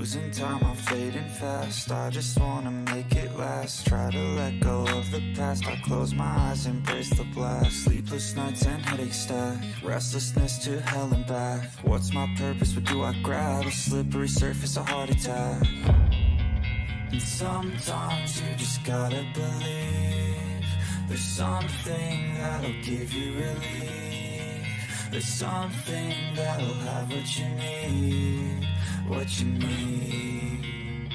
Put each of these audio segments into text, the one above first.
Losing time, I'm fading fast. I just wanna make it last. Try to let go of the past. I close my eyes, embrace the blast. Sleepless nights and headache stack. Restlessness to hell and back. What's my purpose? What do I grab? A slippery surface, a heart attack. And sometimes you just gotta believe. There's something that'll give you relief. There's something that'll have what you need. What you need.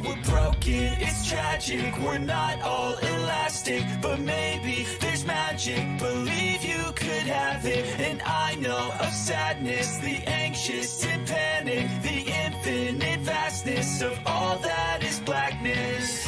We're broken, it's tragic. We're not all elastic, but maybe there's magic. Believe you could have it. And I know of sadness, the anxious and panic, the infinite vastness of all that is blackness.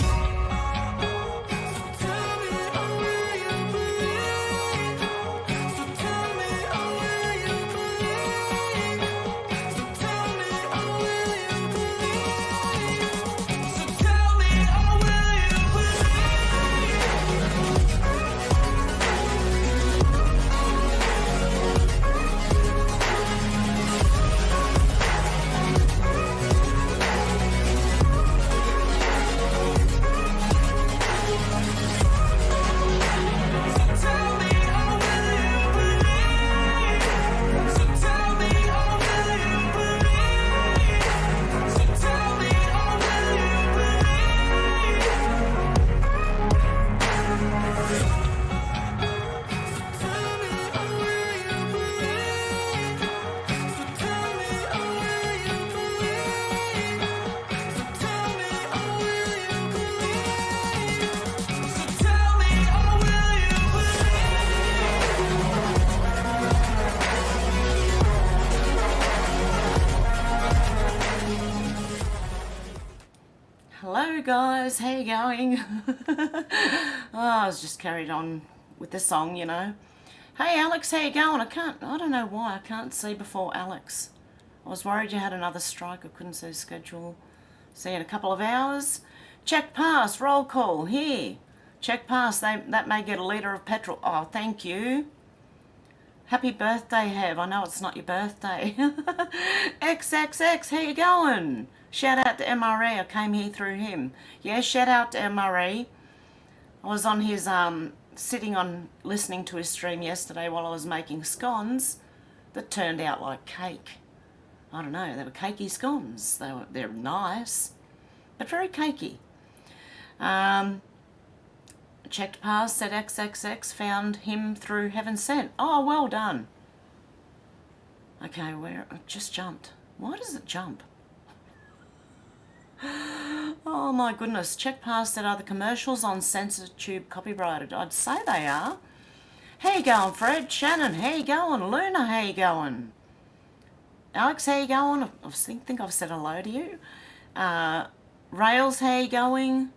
Hello guys, how you going? I was just carried on with the song, you know. Hey Alex, how you going? I don't know why I can't see before Alex. I was worried you had another strike. I couldn't see the schedule. See you in a couple of hours. Check pass, roll call, here. Check pass, that may get a litre of petrol. Oh, thank you. Happy birthday, Hev. I know it's not your birthday. XXX, how you going? Shout out to MRE, I came here through him. Yeah, shout out to MRE. I was on his, sitting on, listening to his stream yesterday while I was making scones that turned out like cake. I don't know, they were cakey scones. They're nice, but very cakey. Checked past, said XXX, found him through Heaven Sent. Oh, well done. Okay, where, I just jumped. Why does it jump? Oh my goodness, check past that. Are the commercials on Censor Tube copyrighted? I'd say they are. How you going, Fred? Shannon, how you going? Luna, how you going? Alex, how you going? I think I've said hello to you. Rails, how you going?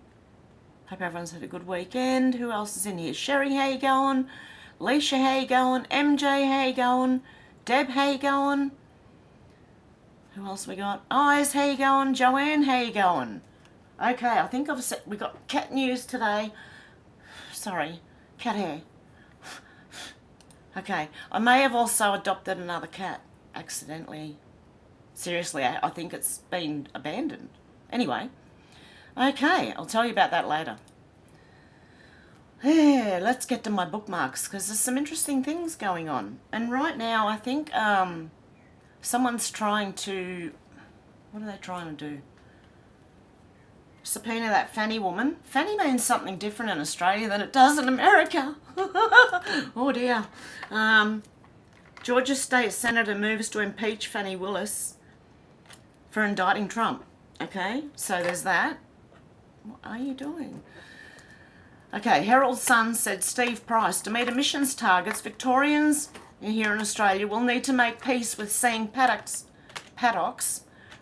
Hope everyone's had a good weekend. Who else is in here? Sherry, how you going? Leisha, how you going? MJ, how you going? Deb, how you going? Who else we got? Eyes, how you going? Joanne, how you going? Okay, I think I've said we got cat news today. Sorry, cat hair. Okay, I may have also adopted another cat accidentally. Seriously, I think it's been abandoned. Anyway, okay, I'll tell you about that later. Yeah, let's get to my bookmarks because there's some interesting things going on. And right now, I think someone's trying to, what are they trying to do? Subpoena that Fanny woman. Fanny means something different in Australia than it does in America. Oh dear. Georgia State Senator moves to impeach Fanny Willis for indicting Trump. Okay, so there's that. What are you doing? Okay, Herald Sun said Steve Price, to meet emissions targets, Victorians here in Australia will need to make peace with seeing paddocks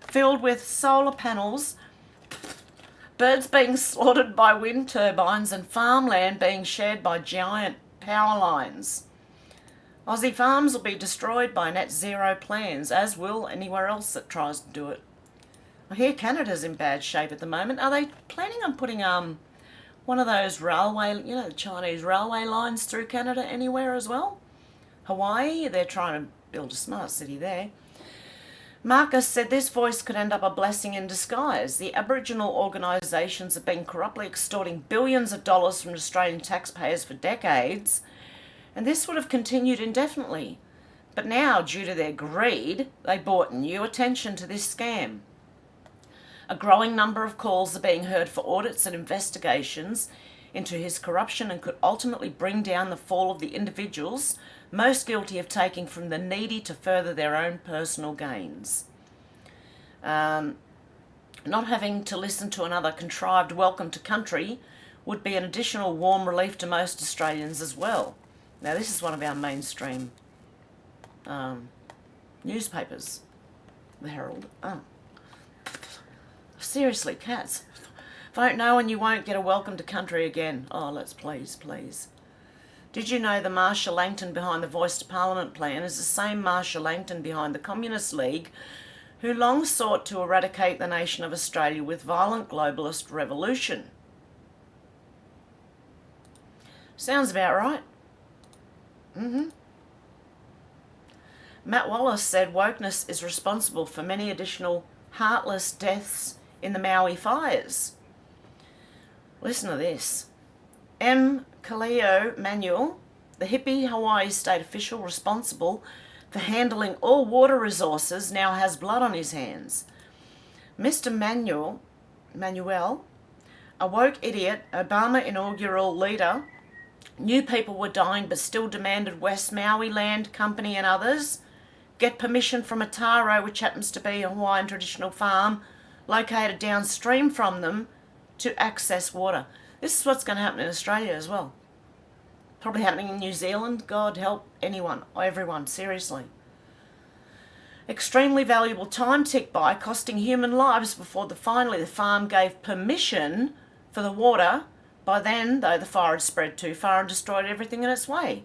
filled with solar panels, birds being slaughtered by wind turbines and farmland being shared by giant power lines. Aussie farms will be destroyed by net zero plans, as will anywhere else that tries to do it. I hear Canada's in bad shape at the moment. Are they planning on putting one of those railway, you know, the Chinese railway lines through Canada anywhere as well? Hawaii, they're trying to build a smart city there. Marcus said this voice could end up a blessing in disguise. The Aboriginal organisations have been corruptly extorting billions of dollars from Australian taxpayers for decades, and this would have continued indefinitely. But now, due to their greed, they brought new attention to this scam. A growing number of calls are being heard for audits and investigations into his corruption and could ultimately bring down the fall of the individuals most guilty of taking from the needy to further their own personal gains. Not having to listen to another contrived welcome to country would be an additional warm relief to most Australians as well. Now, this is one of our mainstream newspapers, the Herald. Oh. Seriously, cats. Vote no and you won't get a welcome to country again. Oh, let's please. Did you know the Marshall Langton behind the Voice to Parliament plan is the same Marshall Langton behind the Communist League who long sought to eradicate the nation of Australia with violent globalist revolution? Sounds about right. Matt Wallace said wokeness is responsible for many additional heartless deaths in the Maui fires. Listen to this. M. Kaleo Manuel, the hippie Hawaii state official responsible for handling all water resources, now has blood on his hands. Mr. Manuel, a woke idiot, Obama inaugural leader, knew people were dying but still demanded West Maui Land Company and others get permission from a taro, which happens to be a Hawaiian traditional farm located downstream from them, to access water. This is what's going to happen in Australia as well. Probably happening in New Zealand. God help anyone, everyone, seriously. Extremely valuable time ticked by, costing human lives before finally the farm gave permission for the water. By then, though, the fire had spread too far and destroyed everything in its way.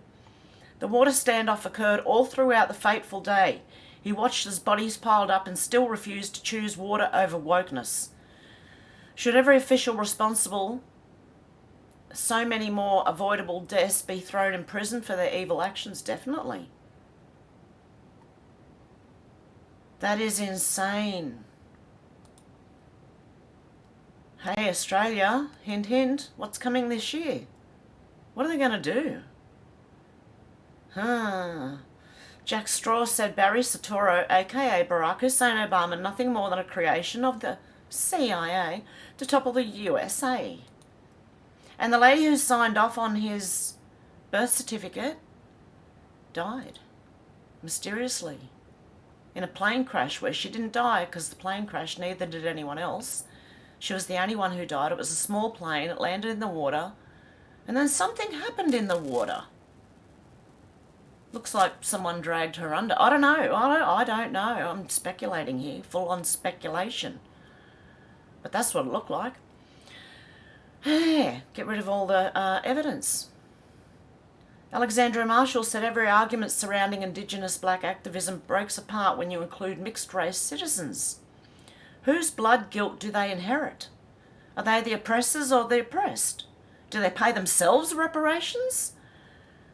The water standoff occurred all throughout the fateful day. He watched as bodies piled up and still refused to choose water over wokeness. Should every official responsible so many more avoidable deaths be thrown in prison for their evil actions? Definitely. That is insane. Hey, Australia, hint, hint, what's coming this year? What are they going to do? Jack Straw said Barry Soetoro, aka Barack Hussein Obama, nothing more than a creation of the CIA to topple the USA. And the lady who signed off on his birth certificate died mysteriously in a plane crash where she didn't die because the plane crashed, neither did anyone else. She was the only one who died. It was a small plane. It landed in the water. And then something happened in the water. Looks like someone dragged her under. I don't know. I don't know. I'm speculating here. Full-on speculation. But that's what it looked like. Get rid of all the evidence. Alexandra Marshall said every argument surrounding Indigenous black activism breaks apart when you include mixed-race citizens. Whose blood guilt do they inherit? Are they the oppressors or the oppressed? Do they pay themselves reparations?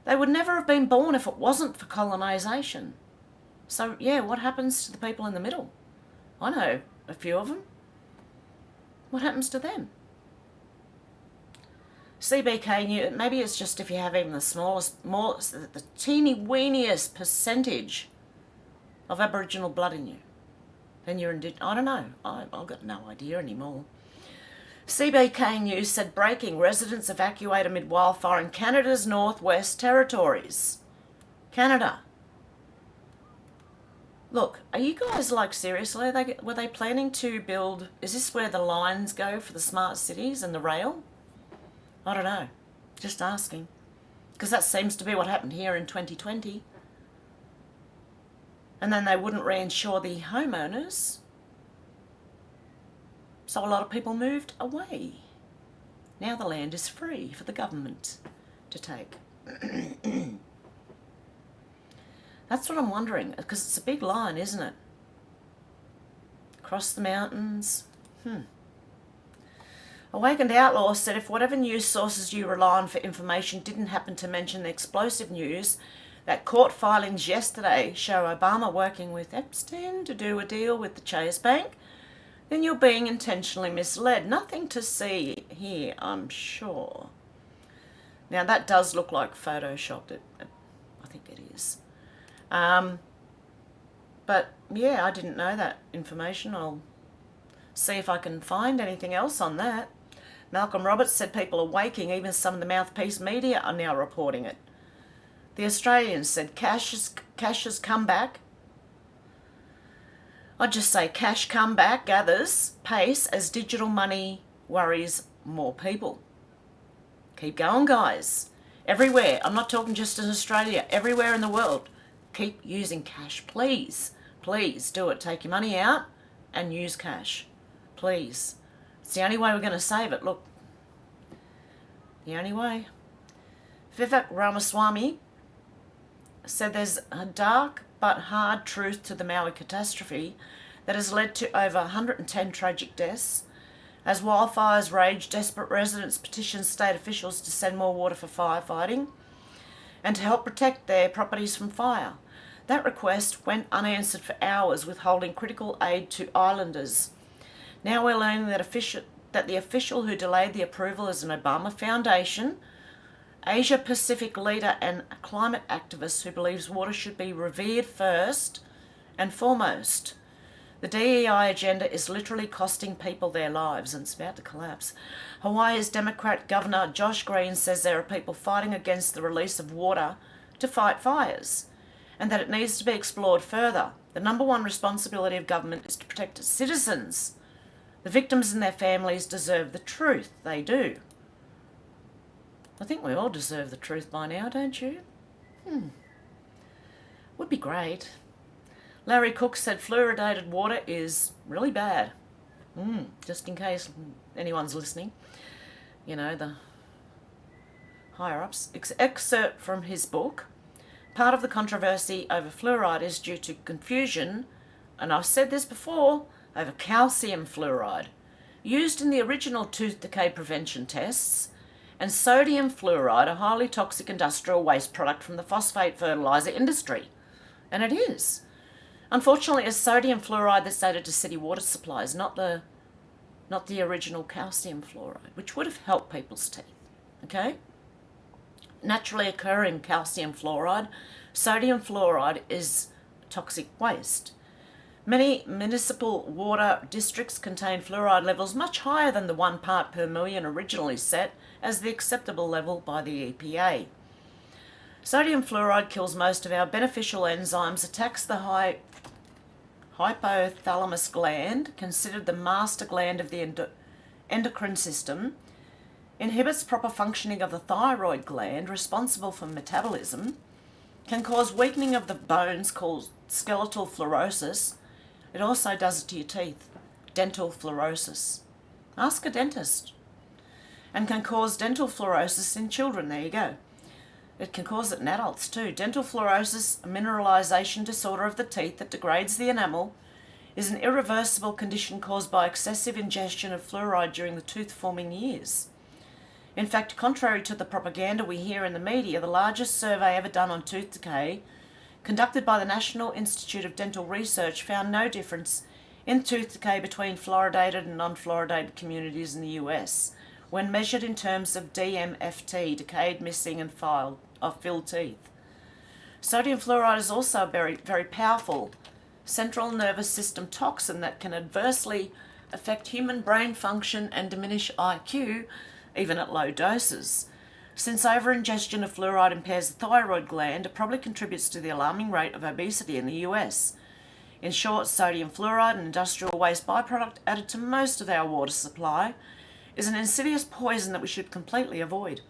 They would never have been born if it wasn't for colonisation. So, yeah, what happens to the people in the middle? I know a few of them. What happens to them? CBK knew, maybe it's just if you have even the smallest, the teeny weeniest percentage of Aboriginal blood in you, then you're Indigenous. I don't know. I've got no idea anymore. CBK News said breaking, residents evacuate amid wildfire in Canada's Northwest Territories. Canada. Look, are you guys like seriously? Were they planning to build, is this where the lines go for the smart cities and the rail? I don't know. Just asking. Because that seems to be what happened here in 2020. And then they wouldn't reinsure the homeowners. So a lot of people moved away. Now the land is free for the government to take. That's what I'm wondering, because it's a big line, isn't it? Across the mountains. Awakened Outlaw said if whatever news sources you rely on for information didn't happen to mention the explosive news that court filings yesterday show Obama working with Epstein to do a deal with the Chase Bank, then you're being intentionally misled. Nothing to see here, I'm sure. Now, that does look like photoshopped. I think it is. But, yeah, I didn't know that information. I'll see if I can find anything else on that. Malcolm Roberts said people are waking. Even some of the mouthpiece media are now reporting it. The Australian said cash has come back. I'd just say cash comeback gathers pace as digital money worries more people. Keep going, guys. Everywhere. I'm not talking just in Australia. Everywhere in the world. Keep using cash, please. Please do it. Take your money out and use cash. Please. It's the only way we're going to save it. Look. The only way. Vivek Ramaswamy said there's a dark but hard truth to the Maui catastrophe that has led to over 110 tragic deaths. As wildfires rage, desperate residents petitioned state officials to send more water for firefighting and to help protect their properties from fire. That request went unanswered for hours, withholding critical aid to islanders. Now we're learning that the official who delayed the approval is an Obama Foundation, Asia-Pacific leader and climate activist who believes water should be revered first and foremost. The DEI agenda is literally costing people their lives, and it's about to collapse. Hawaii's Democrat Governor Josh Green says there are people fighting against the release of water to fight fires, and that it needs to be explored further. The number one responsibility of government is to protect its citizens. The victims and their families deserve the truth. They do. I think we all deserve the truth by now, don't you? Would be great. Larry Cook said fluoridated water is really bad. Just in case anyone's listening. You know, the higher-ups. Excerpt from his book. Part of the controversy over fluoride is due to confusion, and I've said this before, over calcium fluoride, used in the original tooth decay prevention tests, and sodium fluoride, a highly toxic industrial waste product from the phosphate fertilizer industry. And it is. Unfortunately, it's sodium fluoride that's added to city water supplies, not the original calcium fluoride, which would have helped people's teeth. Okay? Naturally occurring calcium fluoride, sodium fluoride is toxic waste. Many municipal water districts contain fluoride levels much higher than the 1 part per million originally set as the acceptable level by the EPA. Sodium fluoride kills most of our beneficial enzymes, attacks the hypothalamus gland, considered the master gland of the endocrine system, inhibits proper functioning of the thyroid gland, responsible for metabolism, can cause weakening of the bones called skeletal fluorosis. It also does it to your teeth, dental fluorosis. Ask a dentist. And can cause dental fluorosis in children. There you go. It can cause it in adults too. Dental fluorosis, a mineralization disorder of the teeth that degrades the enamel, is an irreversible condition caused by excessive ingestion of fluoride during the tooth-forming years. In fact, contrary to the propaganda we hear in the media, the largest survey ever done on tooth decay, conducted by the National Institute of Dental Research, found no difference in tooth decay between fluoridated and non-fluoridated communities in the US, when measured in terms of DMFT, decayed, missing and filled teeth. Sodium fluoride is also a very, very powerful central nervous system toxin that can adversely affect human brain function and diminish IQ, even at low doses. Since overingestion of fluoride impairs the thyroid gland, it probably contributes to the alarming rate of obesity in the US. In short, sodium fluoride, an industrial waste byproduct added to most of our water supply, is an insidious poison that we should completely avoid.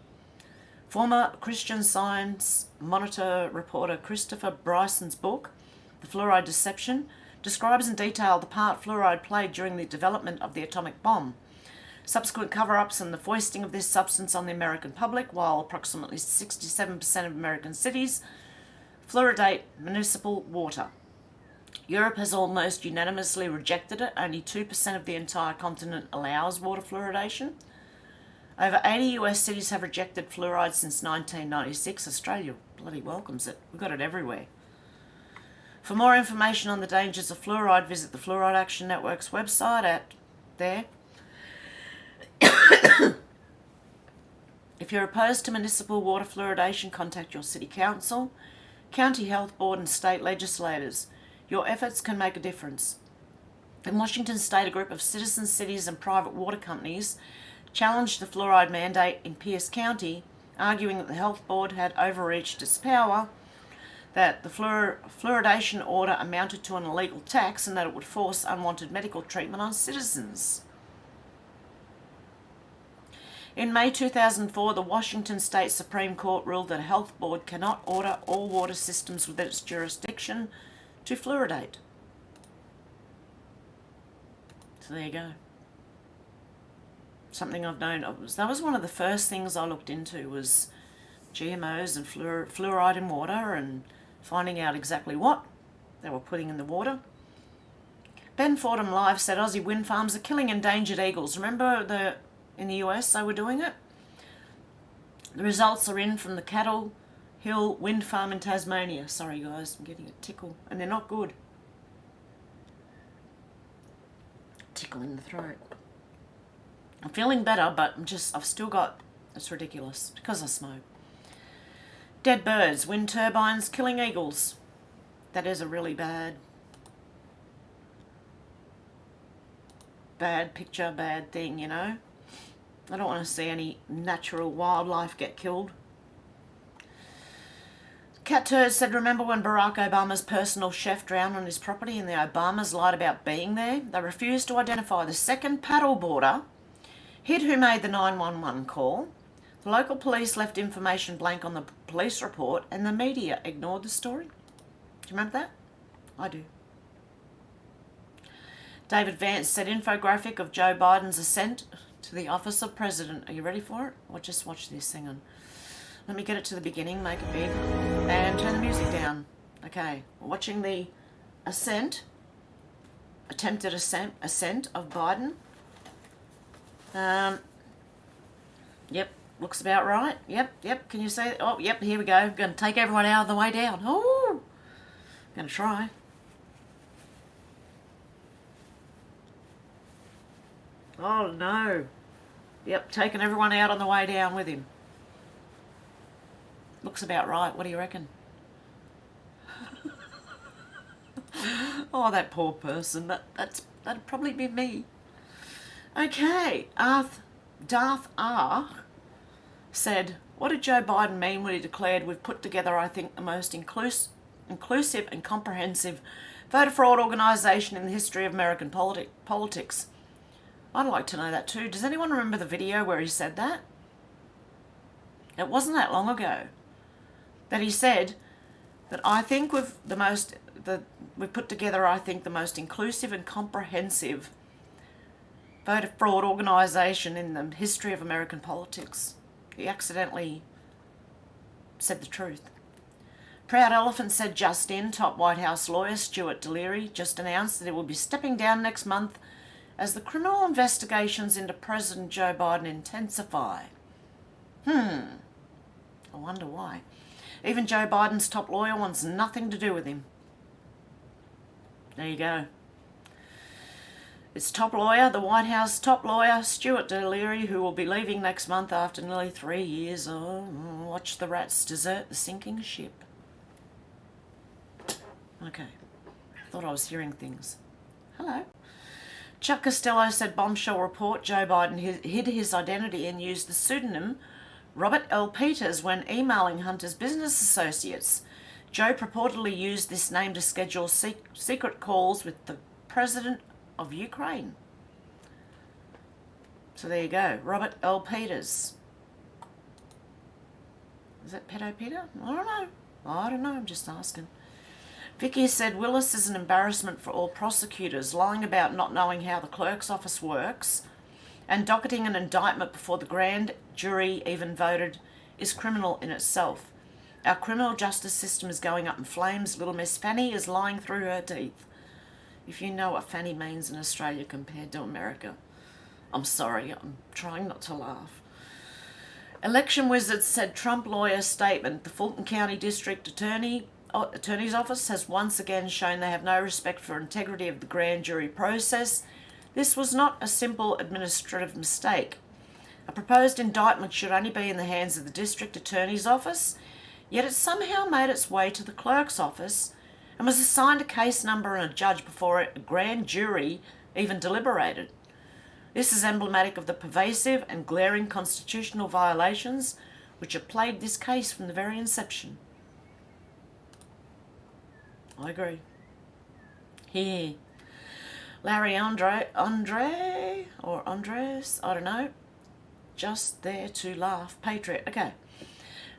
Former Christian Science Monitor reporter Christopher Bryson's book, The Fluoride Deception, describes in detail the part fluoride played during the development of the atomic bomb, subsequent cover-ups and the foisting of this substance on the American public, while approximately 67% of American cities fluoridate municipal water. Europe has almost unanimously rejected it. Only 2% of the entire continent allows water fluoridation. Over 80 US cities have rejected fluoride since 1996. Australia bloody welcomes it. We've got it everywhere. For more information on the dangers of fluoride, visit the Fluoride Action Network's website at there. If you're opposed to municipal water fluoridation, contact your city council, county health board and state legislators. Your efforts can make a difference. In Washington state, a group of citizen cities and private water companies challenged the fluoride mandate in Pierce County, arguing that the health board had overreached its power, that the fluoridation order amounted to an illegal tax, and that it would force unwanted medical treatment on citizens. In May 2004, the Washington State Supreme Court ruled that a health board cannot order all water systems within its jurisdiction to fluoridate. So there you go. Something I've known. That was one of the first things I looked into, was GMOs and fluoride in water, and finding out exactly what they were putting in the water. Ben Fordham Live said Aussie wind farms are killing endangered eagles. Remember in the US they were doing it? The results are in from the Cattle Hill wind farm in Tasmania. Sorry guys, I'm getting a tickle, and they're not good. Tickle in the throat. I'm feeling better, but I've still got, it's ridiculous, because I smoke. Dead birds, wind turbines killing eagles. That is a really bad picture, bad thing, you know. I don't want to see any natural wildlife get killed. Cat Turd said, remember when Barack Obama's personal chef drowned on his property and the Obamas lied about being there? They refused to identify the second paddleboarder, hid who made the 911 call. The local police left information blank on the police report, and the media ignored the story. Do you remember that? I do. David Vance said, infographic of Joe Biden's ascent to the office of president. Are you ready for it? Or just watch this. Hang on. Let me get it to the beginning, make it big, and turn the music down. Okay, we're watching the attempted ascent of Biden. Yep, looks about right. Yep, can you see it? Oh, yep, here we go. I'm going to take everyone out of the way down. Oh, I'm going to try. Oh, no. Yep, taking everyone out on the way down with him. Looks about right. What do you reckon? Oh, that poor person. That'd probably be me. Okay, Darth R said, what did Joe Biden mean when he declared, we've put together, I think, the most inclusive and comprehensive voter fraud organisation in the history of American politics? I'd like to know that too. Does anyone remember the video where he said that? It wasn't that long ago that he said that I think we've put together, I think, the most inclusive and comprehensive voter fraud organisation in the history of American politics. He accidentally said the truth. Proud Elephant said just in, top White House lawyer Stuart Dellery just announced that he will be stepping down next month as the criminal investigations into President Joe Biden intensify. I wonder why. Even Joe Biden's top lawyer wants nothing to do with him. There you go. It's top lawyer, the White House top lawyer, Stuart Dellery, who will be leaving next month after nearly 3 years. Oh, watch the rats desert the sinking ship. Okay. Thought I was hearing things. Hello. Chuck Costello said bombshell report Joe Biden hid his identity and used the pseudonym Robert L. Peters when emailing Hunter's business associates. Joe purportedly used this name to schedule secret calls with the president of Ukraine. So there you go, Robert L. Peters. Is that Pedo Peter? I don't know, I'm just asking. Vicky said Willis is an embarrassment for all prosecutors, lying about not knowing how the clerk's office works and docketing an indictment before the grand jury even voted is criminal in itself. Our criminal justice system is going up in flames. Little Miss Fanny is lying through her teeth. If you know what Fanny means in Australia compared to America. I'm sorry, I'm trying not to laugh. Election Wizards said Trump lawyer statement. The Fulton County District Attorney's Office has once again shown they have no respect for integrity of the grand jury process. This was not a simple administrative mistake. A proposed indictment should only be in the hands of the District Attorney's Office, yet it somehow made its way to the Clerk's Office and was assigned a case number and a judge before a grand jury even deliberated. This is emblematic of the pervasive and glaring constitutional violations which have plagued this case from the very inception. I agree. Here. Larry Andres, I don't know, just there to laugh. Patriot. Okay.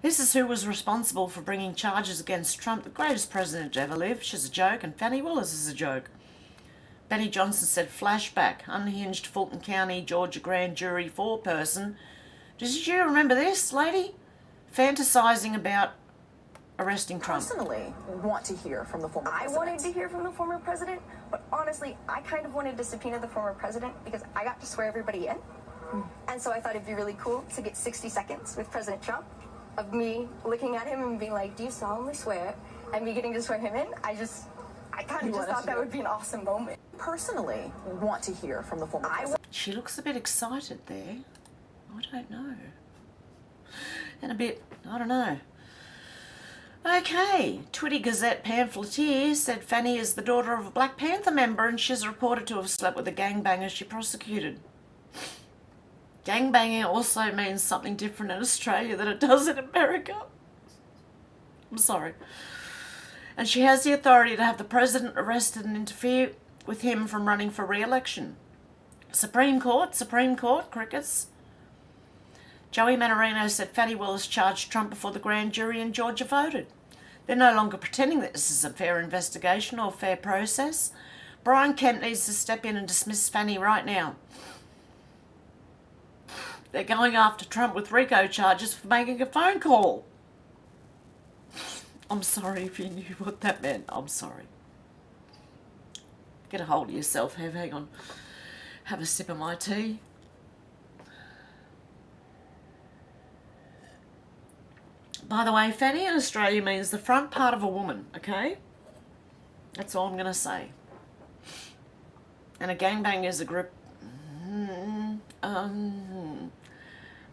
This is who was responsible for bringing charges against Trump, the greatest president to ever live. She's a joke, and Fani Willis is a joke. Benny Johnson said, flashback, unhinged Fulton County, Georgia grand jury foreperson. Did you remember this, lady? Fantasizing about arresting Trump. Personally want to hear from the former president. I wanted to hear from the former president, but honestly, I kind of wanted to subpoena the former president because I got to swear everybody in. And so I thought it'd be really cool to get 60 seconds with President Trump of me looking at him and being like, do you solemnly swear? And me getting to swear him in. I kind of just thought that would be an awesome moment. Personally want to hear from the former president. She looks a bit excited there. I don't know. And a bit, I don't know. Okay, Twitty Gazette pamphleteer said Fanny is the daughter of a Black Panther member and she's reported to have slept with a gangbanger she prosecuted. Gangbanging also means something different in Australia than it does in America. I'm sorry. And she has the authority to have the president arrested and interfere with him from running for re-election. Supreme Court, crickets. Joey Manarino said Fani Willis charged Trump before the grand jury and Georgia voted. They're no longer pretending that this is a fair investigation or fair process. Brian Kemp needs to step in and dismiss Fani right now. They're going after Trump with RICO charges for making a phone call. I'm sorry if you knew what that meant. I'm sorry. Get a hold of yourself, Hev. Hang on. Have a sip of my tea. By the way, Fanny in Australia means the front part of a woman, okay? That's all I'm going to say. And a gangbang is a group...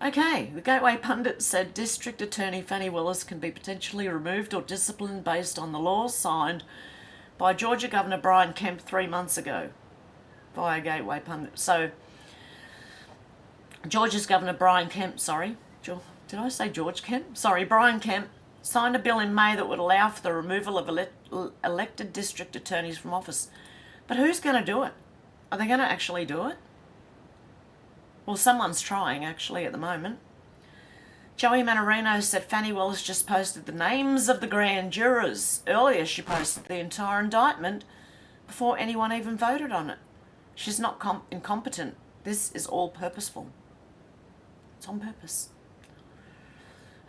Okay, the Gateway Pundit said District Attorney Fani Willis can be potentially removed or disciplined based on the laws signed by Georgia Governor Brian Kemp 3 months ago via Gateway Pundit. So, Georgia's Governor Brian Kemp, did I say George Kemp? Brian Kemp signed a bill in May that would allow for the removal of elected district attorneys from office. But who's going to do it? Are they going to actually do it? Well, someone's trying, actually, at the moment. Joey Manarino said Fani Willis just posted the names of the grand jurors. Earlier, she posted the entire indictment before anyone even voted on it. She's not incompetent. This is all purposeful. It's on purpose.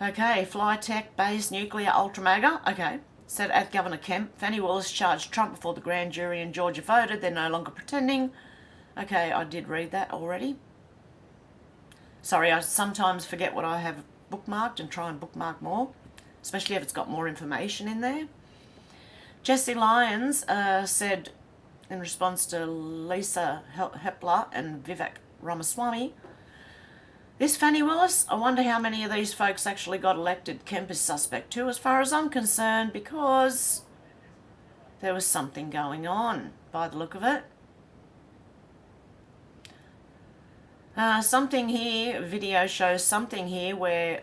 Okay, Fly Tech Base Nuclear Ultramaga. Okay, said at Governor Kemp, Fani Willis charged Trump before the grand jury in Georgia voted. They're no longer pretending. Okay, I did read that already. Sorry, I sometimes forget what I have bookmarked and try and bookmark more, especially if it's got more information in there. Jesse Lyons said, in response to Lisa Hepler and Vivek Ramaswamy, this Fani Willis, I wonder how many of these folks actually got elected. Kemp is suspect too, as far as I'm concerned, because there was something going on, by the look of it. Something here, video shows something here where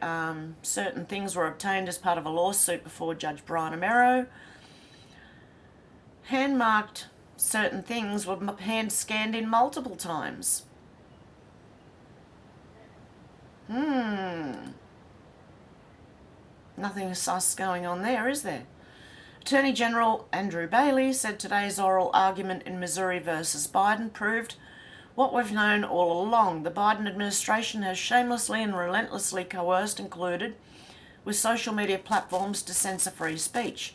certain things were obtained as part of a lawsuit before Judge Brian Amero. Hand-marked certain things were hand-scanned in multiple times. Nothing sus going on there, is there? Attorney General Andrew Bailey said today's oral argument in Missouri versus Biden proved what we've known all along. The Biden administration has shamelessly and relentlessly coerced and colluded with social media platforms to censor free speech.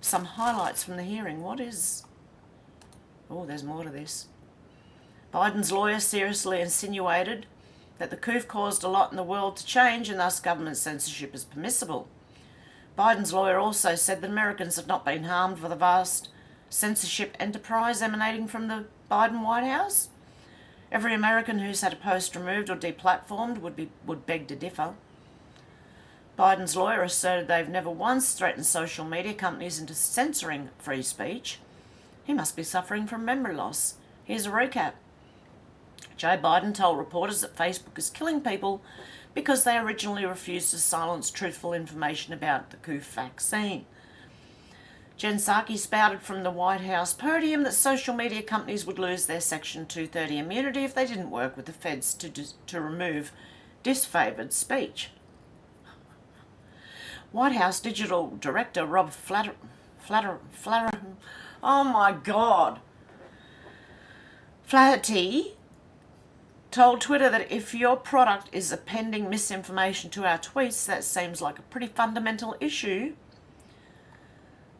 Some highlights from the hearing. What is... Oh, there's more to this. Biden's lawyer seriously insinuated that the coup caused a lot in the world to change and thus government censorship is permissible. Biden's lawyer also said that Americans have not been harmed by the vast censorship enterprise emanating from the Biden White House. Every American who's had a post removed or deplatformed would beg to differ. Biden's lawyer asserted they've never once threatened social media companies into censoring free speech. He must be suffering from memory loss. Here's a recap. Joe Biden told reporters that Facebook is killing people because they originally refused to silence truthful information about the coup vaccine. Jen Psaki spouted from the White House podium that social media companies would lose their Section 230 immunity if they didn't work with the feds to remove disfavoured speech. White House Digital Director Rob Flaherty told Twitter that if your product is appending misinformation to our tweets, that seems like a pretty fundamental issue.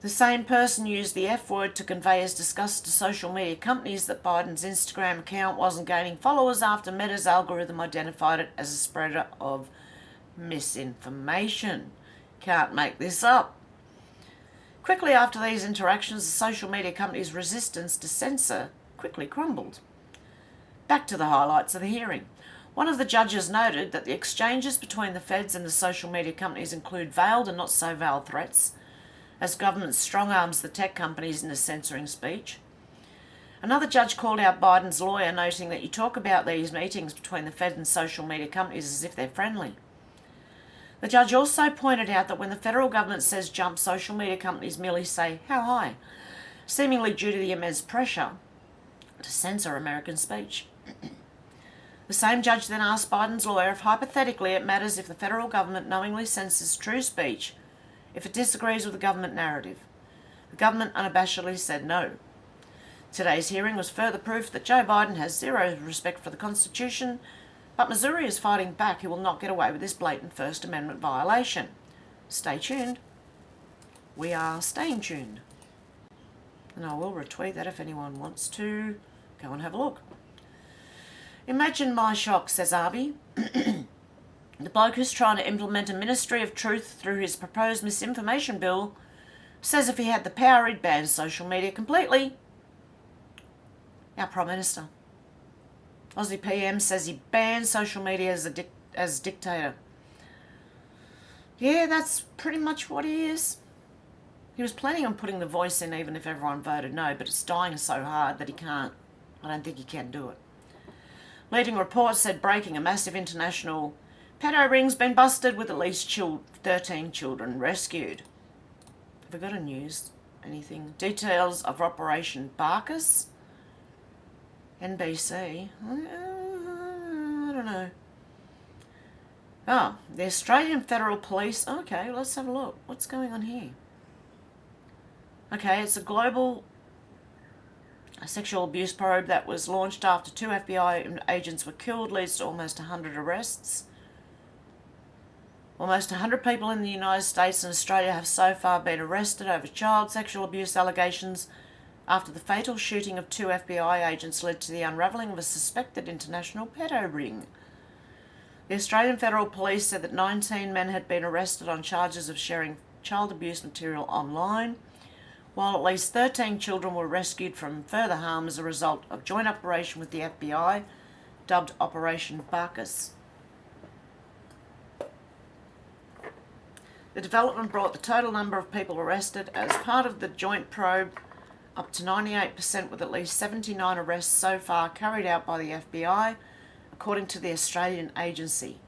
The same person used the F word to convey his disgust to social media companies that Biden's Instagram account wasn't gaining followers after Meta's algorithm identified it as a spreader of misinformation. Can't make this up. Quickly after these interactions, the social media company's resistance to censor quickly crumbled. Back to the highlights of the hearing. One of the judges noted that the exchanges between the feds and the social media companies include veiled and not so veiled threats, as government strong-arms the tech companies into censoring speech. Another judge called out Biden's lawyer, noting that you talk about these meetings between the Fed and social media companies as if they're friendly. The judge also pointed out that when the federal government says jump, social media companies merely say, how high, seemingly due to the immense pressure to censor American speech. The same judge then asked Biden's lawyer if hypothetically it matters if the federal government knowingly censors true speech if it disagrees with the government narrative. The government unabashedly said no. Today's hearing was further proof that Joe Biden has zero respect for the Constitution, but Missouri is fighting back. He will not get away with this blatant First Amendment violation. Stay tuned. We are staying tuned. And I will retweet that if anyone wants to go and have a look. Imagine my shock, says Arby. The bloke who's trying to implement a Ministry of Truth through his proposed misinformation bill says if he had the power he'd ban social media completely. Our Prime Minister. Aussie PM says he bans social media as dictator. Yeah, that's pretty much what he is. He was planning on putting the voice in even if everyone voted no, but it's dying so hard that he can't. I don't think he can do it. Leading reports said breaking, a massive international pedo ring's been busted with at least 13 children rescued. Have we got a news? Anything? Details of Operation Barkus? NBC? I don't know. Oh, the Australian Federal Police. Okay, let's have a look. What's going on here? Okay, it's a global sexual abuse probe that was launched after 2 FBI agents were killed, leads to almost 100 arrests. Almost 100 people in the United States and Australia have so far been arrested over child sexual abuse allegations after the fatal shooting of 2 FBI agents led to the unravelling of a suspected international pedo ring. The Australian Federal Police said that 19 men had been arrested on charges of sharing child abuse material online, while at least 13 children were rescued from further harm as a result of joint operation with the FBI, dubbed Operation Barkus. The development brought the total number of people arrested as part of the joint probe up to 98%, with at least 79 arrests so far carried out by the FBI, according to the Australian agency.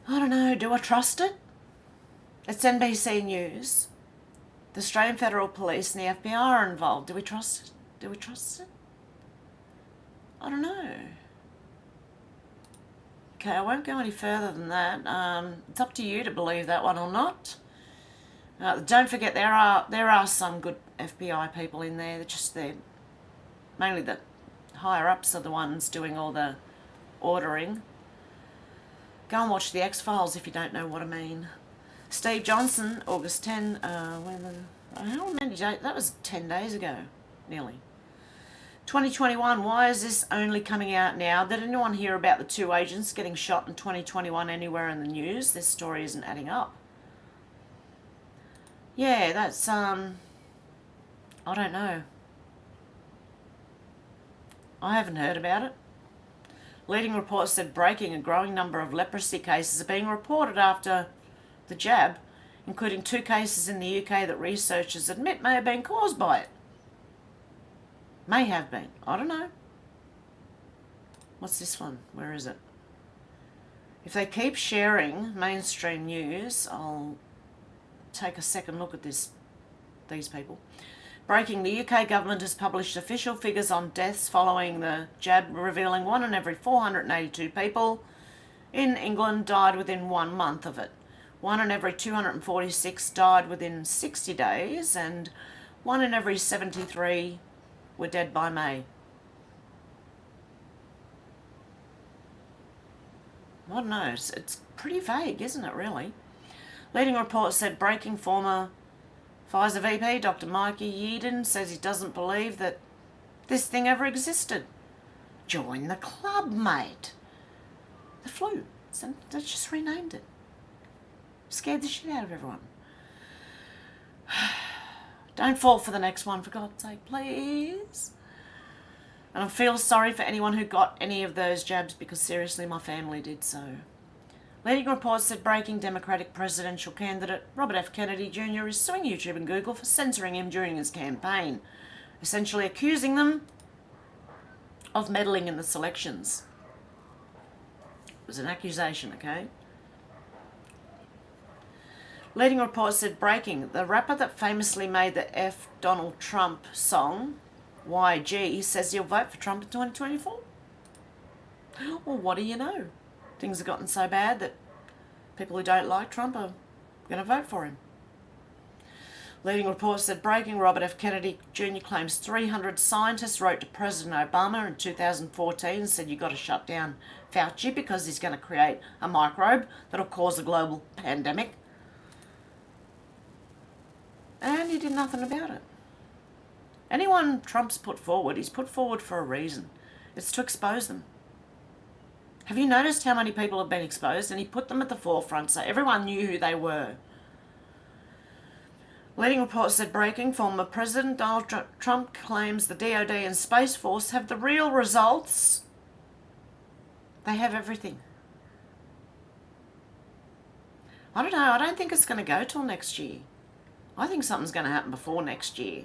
I don't know, do I trust it? It's NBC News. The Australian Federal Police and the FBI are involved. Do we trust it? Do we trust it? I don't know. Okay, I won't go any further than that. It's up to you to believe that one or not. Don't forget, there are some good FBI people in there. They're mainly the higher ups are the ones doing all the ordering. Go and watch the X-Files if you don't know what I mean. Steve Johnson, August 10, how many days? That was 10 days ago, nearly. 2021, why is this only coming out now? Did anyone hear about the 2 agents getting shot in 2021 anywhere in the news? This story isn't adding up. Yeah, that's, I don't know. I haven't heard about it. Leading reports said breaking, a growing number of leprosy cases are being reported after the jab, including 2 cases in the UK that researchers admit may have been caused by it. May have been. I don't know. What's this one? Where is it? If they keep sharing mainstream news, I'll take a second look at these people. Breaking, the UK government has published official figures on deaths following the jab, revealing 1 in every 482 people in England died within 1 month of it. 1 in every 246 died within 60 days, and 1 in every 73 were dead by May. I don't know, it's pretty vague, isn't it, really? Leading reports said breaking, former Pfizer VP Dr. Mikey Yeadon says he doesn't believe that this thing ever existed. Join the club, mate. The flu. So they just renamed it. Scared the shit out of everyone. Don't fall for the next one, for God's sake, please. And I feel sorry for anyone who got any of those jabs, because seriously, my family did so. Leading reports said breaking, Democratic presidential candidate Robert F. Kennedy Jr. is suing YouTube and Google for censoring him during his campaign, essentially accusing them of meddling in the selections. It was an accusation, okay? Leading reports said breaking, the rapper that famously made the F Donald Trump song, YG, says he'll vote for Trump in 2024. Well, what do you know? Things have gotten so bad that people who don't like Trump are going to vote for him. Leading reports said breaking, Robert F. Kennedy Jr. claims 300 scientists wrote to President Obama in 2014 and said, you've got to shut down Fauci because he's going to create a microbe that'll cause a global pandemic. And he did nothing about it. Anyone Trump's put forward, he's put forward for a reason. It's to expose them. Have you noticed how many people have been exposed? And he put them at the forefront so everyone knew who they were. Leading reports said breaking, former President Donald Trump claims the DOD and Space Force have the real results. They have everything. I don't know. I don't think it's going to go till next year. I think something's going to happen before next year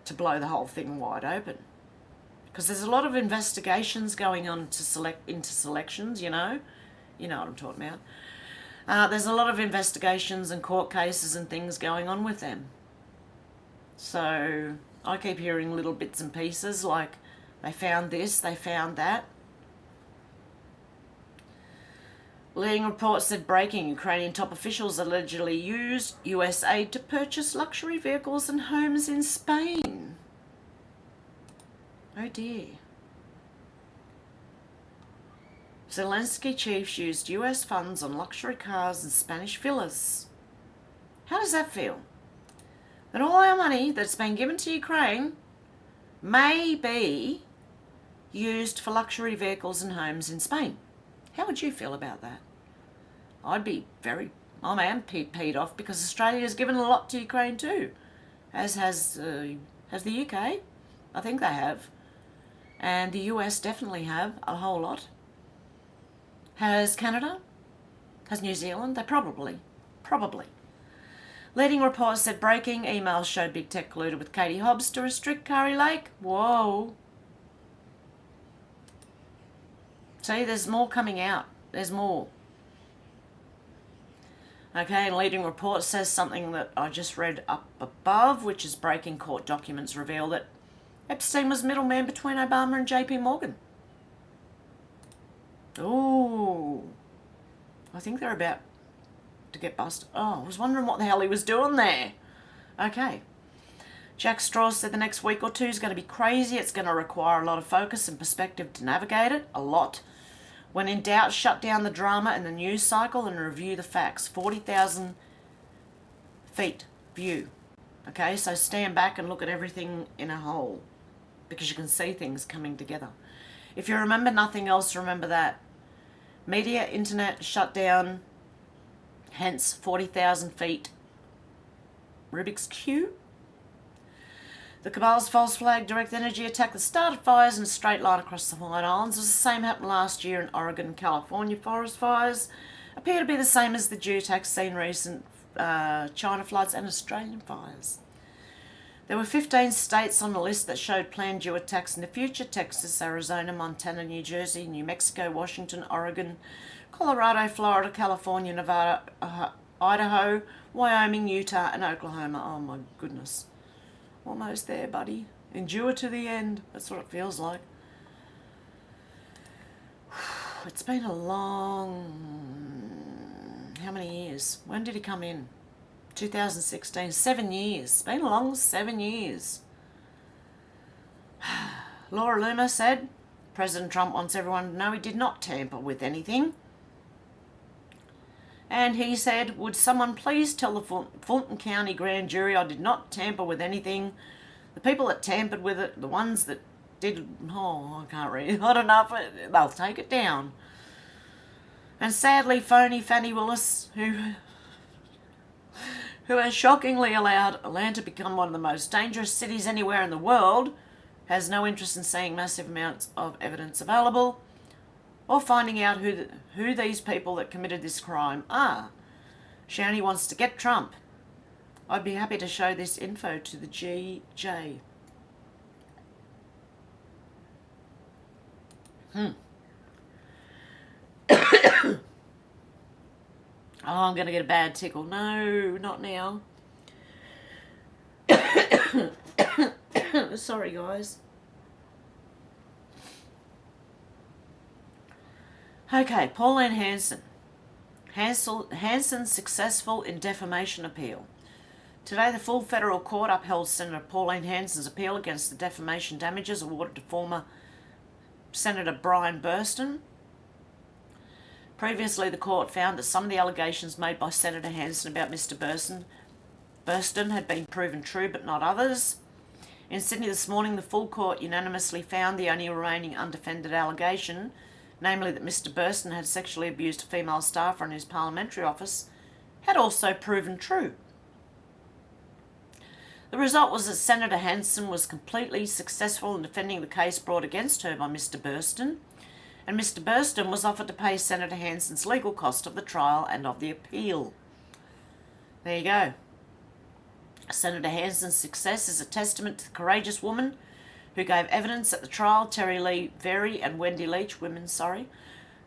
to blow the whole thing wide open. Because there's a lot of investigations going on into selections, you know. You know what I'm talking about. There's a lot of investigations and court cases and things going on with them. So I keep hearing little bits and pieces like they found this, they found that. Leading reports said breaking, Ukrainian top officials allegedly used US aid to purchase luxury vehicles and homes in Spain. Oh dear. Zelensky chiefs used US funds on luxury cars and Spanish villas. How does that feel? That all our money that's been given to Ukraine may be used for luxury vehicles and homes in Spain. How would you feel about that? I am peed off because Australia has given a lot to Ukraine too, as has the UK. I think they have. And the US definitely have a whole lot. Has Canada? Has New Zealand? They probably. Leading reports said breaking, emails show big tech colluded with Katie Hobbs to restrict Kari Lake. Whoa. See, there's more coming out. There's more. Okay, and leading report says something that I just read up above, which is breaking, court documents reveal that Epstein was middleman between Obama and JP Morgan. Ooh. I think they're about to get busted. Oh, I was wondering what the hell he was doing there. Okay. Jack Straw said the next week or two is going to be crazy. It's going to require a lot of focus and perspective to navigate it. A lot. When in doubt, shut down the drama and the news cycle and review the facts. 40,000 feet view. Okay, so stand back and look at everything in a whole. because you can see things coming together. If you remember nothing else, remember that. Media, internet shut down, hence 40,000 feet Rubik's Cube. The cabal's false flag direct energy attack that started fires in a straight line across the Hawaiian Islands was the same happened last year in Oregon and California forest fires. Appear to be the same as the geotech seen recent China floods and Australian fires. There were 15 states on the list that showed planned geoattacks in the future: Texas, Arizona, Montana, New Jersey, New Mexico, Washington, Oregon, Colorado, Florida, California, Nevada, Idaho, Wyoming, Utah, and Oklahoma. Oh my goodness. Almost there, buddy. Endure to the end. That's what it feels like. It's been a long... How many years? When did he come in? 2016. 7 years. It's been a long 7 years. Laura Loomer said, President Trump wants everyone to know he did not tamper with anything. And he said, would someone please tell the Fulton County Grand Jury I did not tamper with anything. The people that tampered with it, the ones that did, I can't read, I don't know if they'll take it down. And sadly, phony Fannie Willis, who has shockingly allowed Atlanta to become one of the most dangerous cities anywhere in the world, has no interest in seeing massive amounts of evidence available, or finding out who these people that committed this crime are. She only wants to get Trump. I'd be happy to show this info to the GJ. Oh, I'm going to get a bad tickle. No, not now. Sorry, guys. Okay, Pauline Hanson. Hanson's successful in defamation appeal. Today, the full federal court upheld Senator Pauline Hanson's appeal against the defamation damages awarded to former Senator Brian Burston. Previously, the court found that some of the allegations made by Senator Hanson about Mr. Burston had been proven true, but not others. In Sydney this morning, the full court unanimously found the only remaining undefended allegation, namely that Mr. Burston had sexually abused a female staffer in his parliamentary office, had also proven true. The result was that Senator Hanson was completely successful in defending the case brought against her by Mr. Burston, and Mr. Burston was offered to pay Senator Hanson's legal cost of the trial and of the appeal. There you go. Senator Hanson's success is a testament to the courageous woman who gave evidence at the trial, Terry Lee Very and Wendy Leach,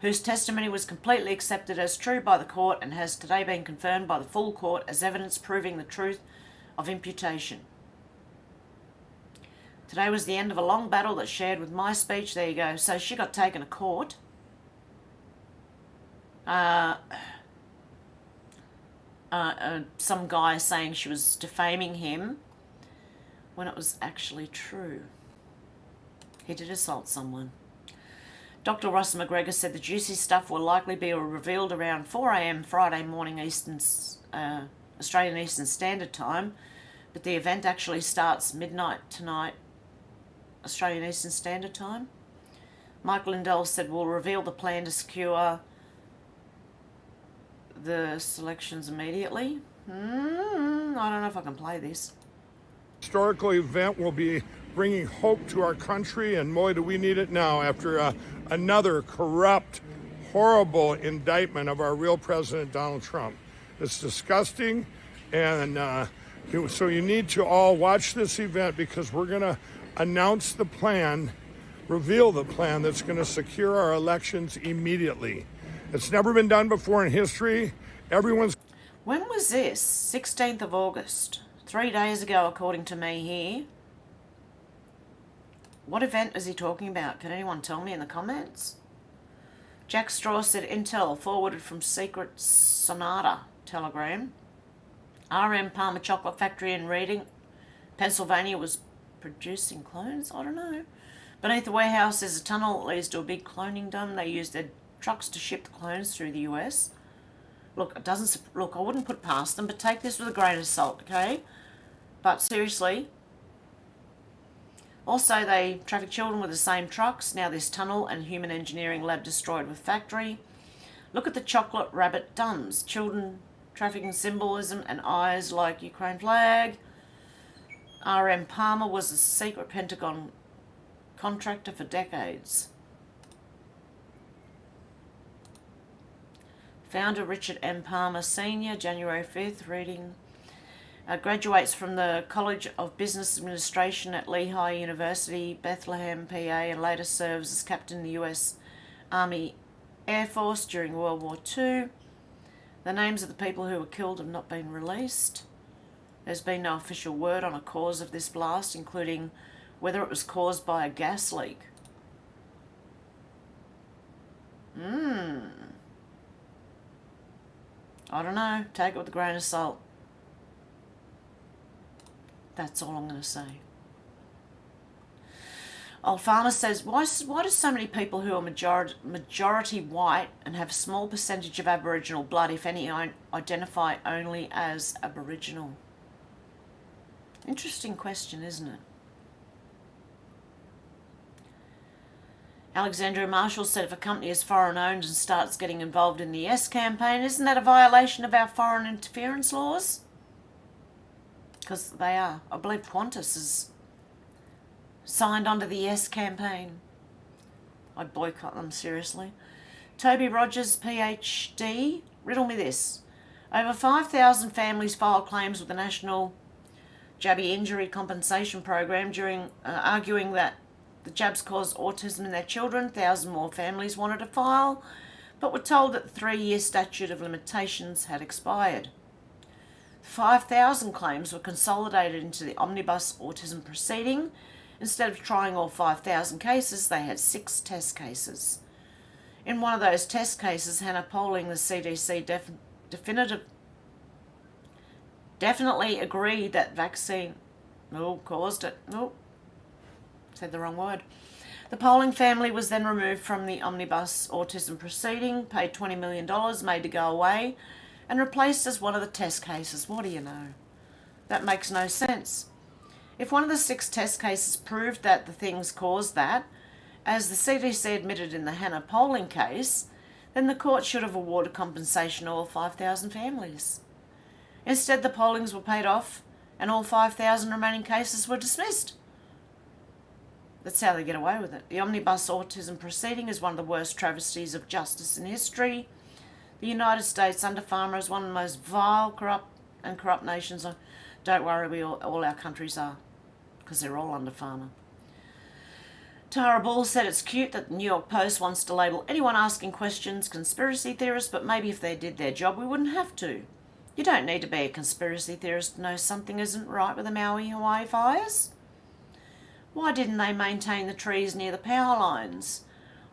whose testimony was completely accepted as true by the court and has today been confirmed by the full court as evidence proving the truth of imputation. Today was the end of a long battle that shared with my speech. There you go. So she got taken to court. Some guy saying she was defaming him when it was actually true. He did assault someone. Dr. Ross McGregor said the juicy stuff will likely be revealed around 4 a.m. Friday morning Australian Eastern Standard Time, but the event actually starts midnight tonight Australian Eastern Standard Time. Mike Lindell said we'll reveal the plan to secure the selections immediately. I don't know if I can play this. Historical event will be bringing hope to our country, and boy, do we need it now after another corrupt, horrible indictment of our real president, Donald Trump. It's disgusting, and so you need to all watch this event because we're going to announce the plan, reveal the plan that's going to secure our elections immediately. It's never been done before in history. When was this? 16th of August. 3 days ago, according to me here. What event is he talking about? Can anyone tell me in the comments? Jack Straw said Intel forwarded from Secret Sonata telegram. RM Palmer Chocolate Factory in Reading, Pennsylvania was producing clones? I don't know. Beneath the warehouse there's a tunnel that leads to a big cloning dome. They use their trucks to ship the clones through the US. Look, I wouldn't put past them, but take this with a grain of salt, okay? But seriously, Also, they traffic children with the same trucks. Now this tunnel and human engineering lab destroyed with factory. Look at the chocolate rabbit dumbs. Children trafficking symbolism and eyes like Ukraine flag. R.M. Palmer was a secret Pentagon contractor for decades. Founder Richard M. Palmer Sr., January 5th, reading. Graduates from the College of Business Administration at Lehigh University, Bethlehem, PA, and later serves as captain in the U.S. Army Air Force during World War II. The names of the people who were killed have not been released. There's been no official word on a cause of this blast, including whether it was caused by a gas leak. I don't know. Take it with a grain of salt. That's all I'm going to say. Old Farmer says, why do so many people who are majority white and have a small percentage of Aboriginal blood, if any, identify only as Aboriginal? Interesting question, isn't it? Alexandria Marshall said, if a company is foreign-owned and starts getting involved in the Yes campaign, isn't that a violation of our foreign interference laws? Because they are. I believe Qantas is signed onto the Yes campaign. I'd boycott them, seriously. Toby Rogers, PhD. Riddle me this. Over 5,000 families filed claims with the National Jabby Injury Compensation Program during arguing that the jabs cause autism in their children. 1,000 more families wanted to file, but were told that the 3-year statute of limitations had expired. 5,000 claims were consolidated into the omnibus autism proceeding. Instead of trying all 5,000 cases, they had 6 test cases. In one of those test cases, Hannah Poling, the CDC, definitely agreed that vaccine caused it. Said the wrong word. The Poling family was then removed from the omnibus autism proceeding, paid $20 million, made to go away, and replaced as one of the test cases. What do you know? That makes no sense. If one of the 6 test cases proved that the things caused that, as the CDC admitted in the Hannah Poling case, then the court should have awarded compensation to all 5,000 families. Instead, the Polings were paid off and all 5,000 remaining cases were dismissed. That's how they get away with it. The omnibus autism proceeding is one of the worst travesties of justice in history. The United States, under Farmer, is one of the most vile, corrupt nations. Don't worry, all our countries are, because they're all under Farmer. Tara Ball said it's cute that the New York Post wants to label anyone asking questions conspiracy theorists, but maybe if they did their job, we wouldn't have to. You don't need to be a conspiracy theorist to know something isn't right with the Maui Hawaii fires. Why didn't they maintain the trees near the power lines?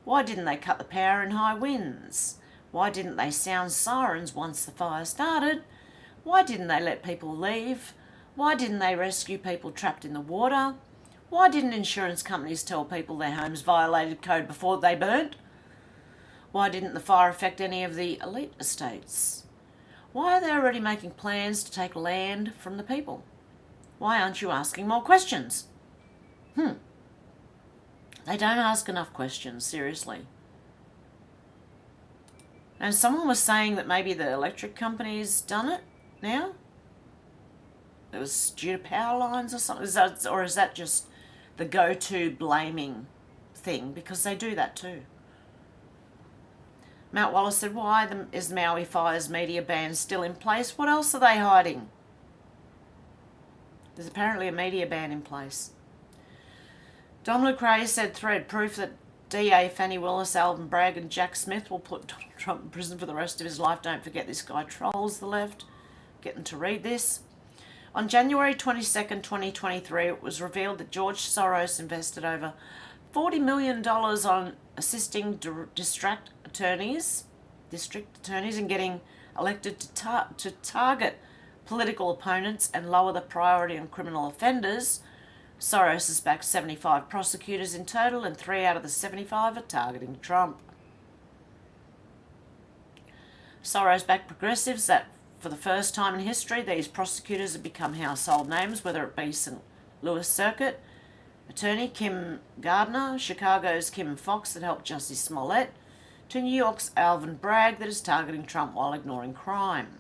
Why didn't they cut the power in high winds? Why didn't they sound sirens once the fire started? Why didn't they let people leave? Why didn't they rescue people trapped in the water? Why didn't insurance companies tell people their homes violated code before they burnt? Why didn't the fire affect any of the elite estates? Why are they already making plans to take land from the people? Why aren't you asking more questions? They don't ask enough questions, seriously. And someone was saying that maybe the electric company's done it now? It was due to power lines or something? Or is that just the go-to blaming thing? Because they do that too. Matt Wallace said, why is the Maui Fires media ban still in place? What else are they hiding? There's apparently a media ban in place. Dom Lucrae said, thread proof that DA Fannie Willis, Alvin Bragg and Jack Smith will put Donald Trump in prison for the rest of his life. Don't forget this guy trolls the left. Get them to read this. On January 22nd, 2023, it was revealed that George Soros invested over $40 million on assisting district attorneys in getting elected to target political opponents and lower the priority on criminal offenders. Soros has backed 75 prosecutors in total, and 3 out of the 75 are targeting Trump. Soros backed progressives that, for the first time in history, these prosecutors have become household names, whether it be St. Louis Circuit, Attorney Kim Gardner, Chicago's Kim Fox that helped Justice Smollett, to New York's Alvin Bragg that is targeting Trump while ignoring crime.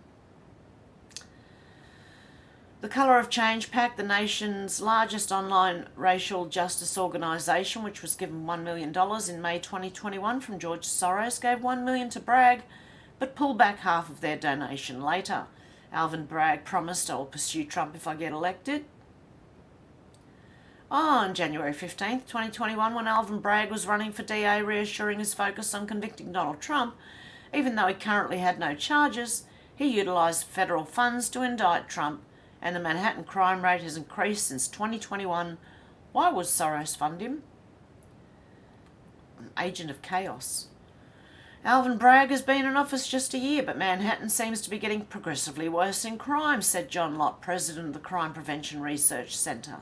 The Colour of Change PAC, the nation's largest online racial justice organisation, which was given $1 million in May 2021 from George Soros, gave $1 million to Bragg, but pulled back half of their donation later. Alvin Bragg promised, "I will pursue Trump if I get elected." On January 15th, 2021, when Alvin Bragg was running for DA, reassuring his focus on convicting Donald Trump, even though he currently had no charges, he utilised federal funds to indict Trump, and the Manhattan crime rate has increased since 2021. Why would Soros fund him? An agent of chaos. Alvin Bragg has been in office just a year, but Manhattan seems to be getting progressively worse in crime, said John Lott, president of the Crime Prevention Research Center.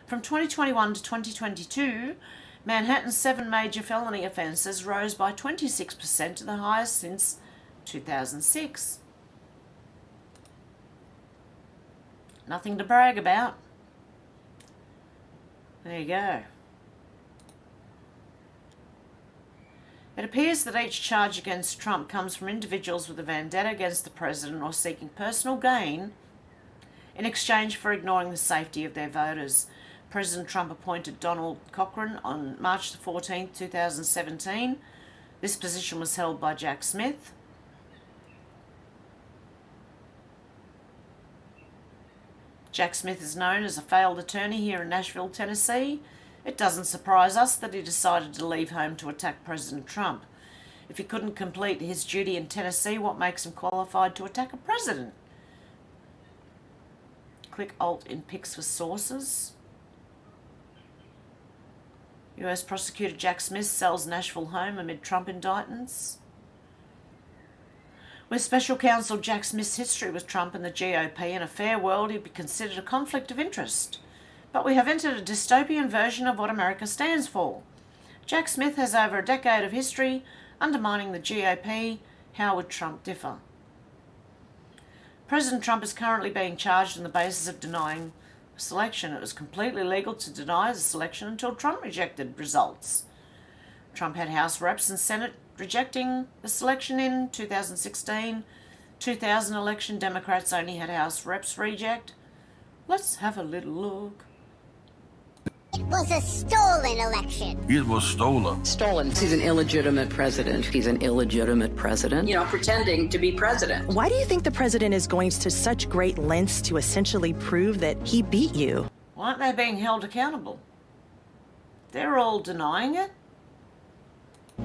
From 2021 to 2022, Manhattan's 7 major felony offences rose by 26%, to the highest since 2006. Nothing to brag about. There you go. It appears that each charge against Trump comes from individuals with a vendetta against the president or seeking personal gain in exchange for ignoring the safety of their voters. President Trump appointed Donald Cochran on March 14, 2017. This position was held by Jack Smith. Jack Smith is known as a failed attorney here in Nashville, Tennessee. It doesn't surprise us that he decided to leave home to attack President Trump. If he couldn't complete his duty in Tennessee, what makes him qualified to attack a president? Click Alt in pics for sources. US prosecutor Jack Smith sells Nashville home amid Trump indictments. With special counsel Jack Smith's history with Trump and the GOP, in a fair world he'd be considered a conflict of interest. But we have entered a dystopian version of what America stands for. Jack Smith has over a decade of history undermining the GOP. How would Trump differ? President Trump is currently being charged on the basis of denying a selection. It was completely legal to deny the selection until Trump rejected results. Trump had House Reps and Senate rejecting the selection in 2016. 2000 election, Democrats only had House Reps reject. Let's have a little look. It was a stolen election. It was stolen. Stolen. He's an illegitimate president. He's an illegitimate president. You know, pretending to be president. Why do you think the president is going to such great lengths to essentially prove that he beat you? Why aren't they being held accountable? They're all denying it.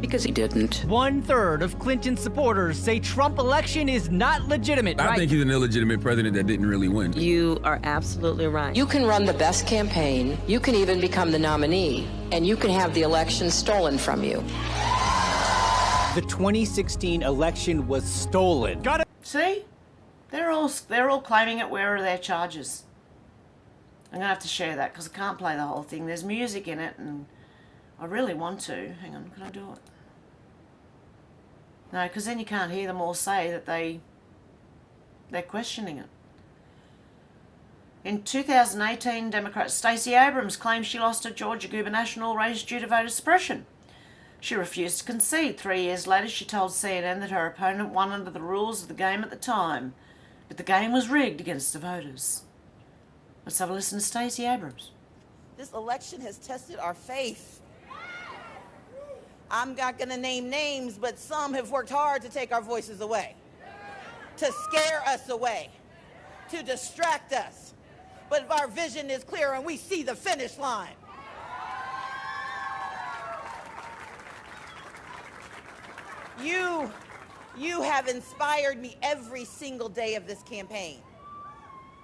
Because he didn't. 1/3 of Clinton supporters say Trump election is not legitimate. I think he's an illegitimate president that didn't really win. You are absolutely right. You can run the best campaign, you can even become the nominee, and you can have the election stolen from you. The 2016 election was stolen. Got it. See? They're all claiming it. Where are their charges? I'm going to have to share that because I can't play the whole thing. There's music in it and I really want to. Hang on, can I do it? No, because then you can't hear them all say that they're questioning it. In 2018, Democrat Stacey Abrams claimed she lost a Georgia gubernatorial race due to voter suppression. She refused to concede. 3 years later, she told CNN that her opponent won under the rules of the game at the time, but the game was rigged against the voters. Let's have a listen to Stacey Abrams. This election has tested our faith. I'm not going to name names, but some have worked hard to take our voices away, to scare us away, to distract us. But our vision is clear and we see the finish line. You have inspired me every single day of this campaign.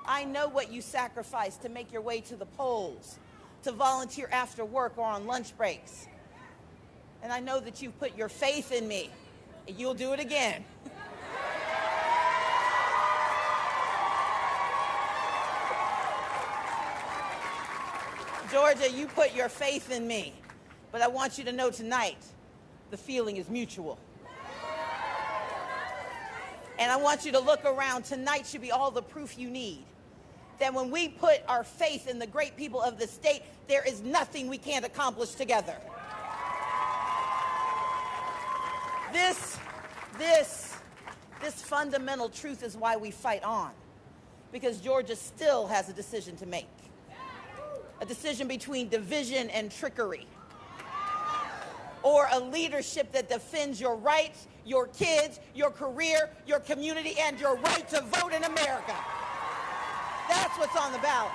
I know what you sacrificed to make your way to the polls, to volunteer after work or on lunch breaks. And I know that you've put your faith in me, and you'll do it again. Georgia, you put your faith in me, but I want you to know tonight, the feeling is mutual. And I want you to look around. Tonight should be all the proof you need. that when we put our faith in the great people of the state, there is nothing we can't accomplish together. This fundamental truth is why we fight on, because Georgia still has a decision to make. A decision between division and trickery, or a leadership that defends your rights, your kids, your career, your community, and your right to vote in America. That's what's on the ballot.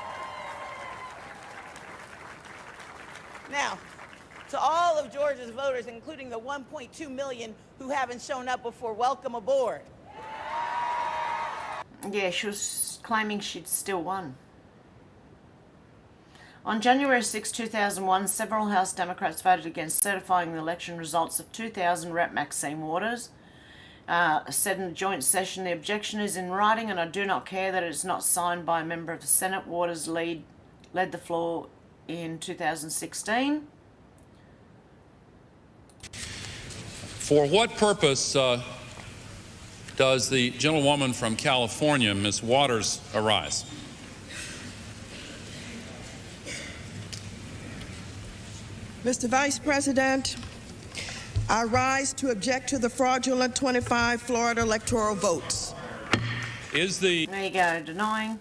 Now, to all of Georgia's voters, including the 1.2 million who haven't shown up before, welcome aboard. Yeah, she was claiming she'd still won. On January 6, 2001, several House Democrats voted against certifying the election results of 2000 Rep. Maxine Waters. Said in a joint session, the objection is in writing and I do not care that it is not signed by a member of the Senate. Waters led the floor in 2016. For what purpose does the gentlewoman from California, Ms. Waters, arise? Mr. Vice President, I rise to object to the fraudulent 25 Florida electoral votes. There you go, denying.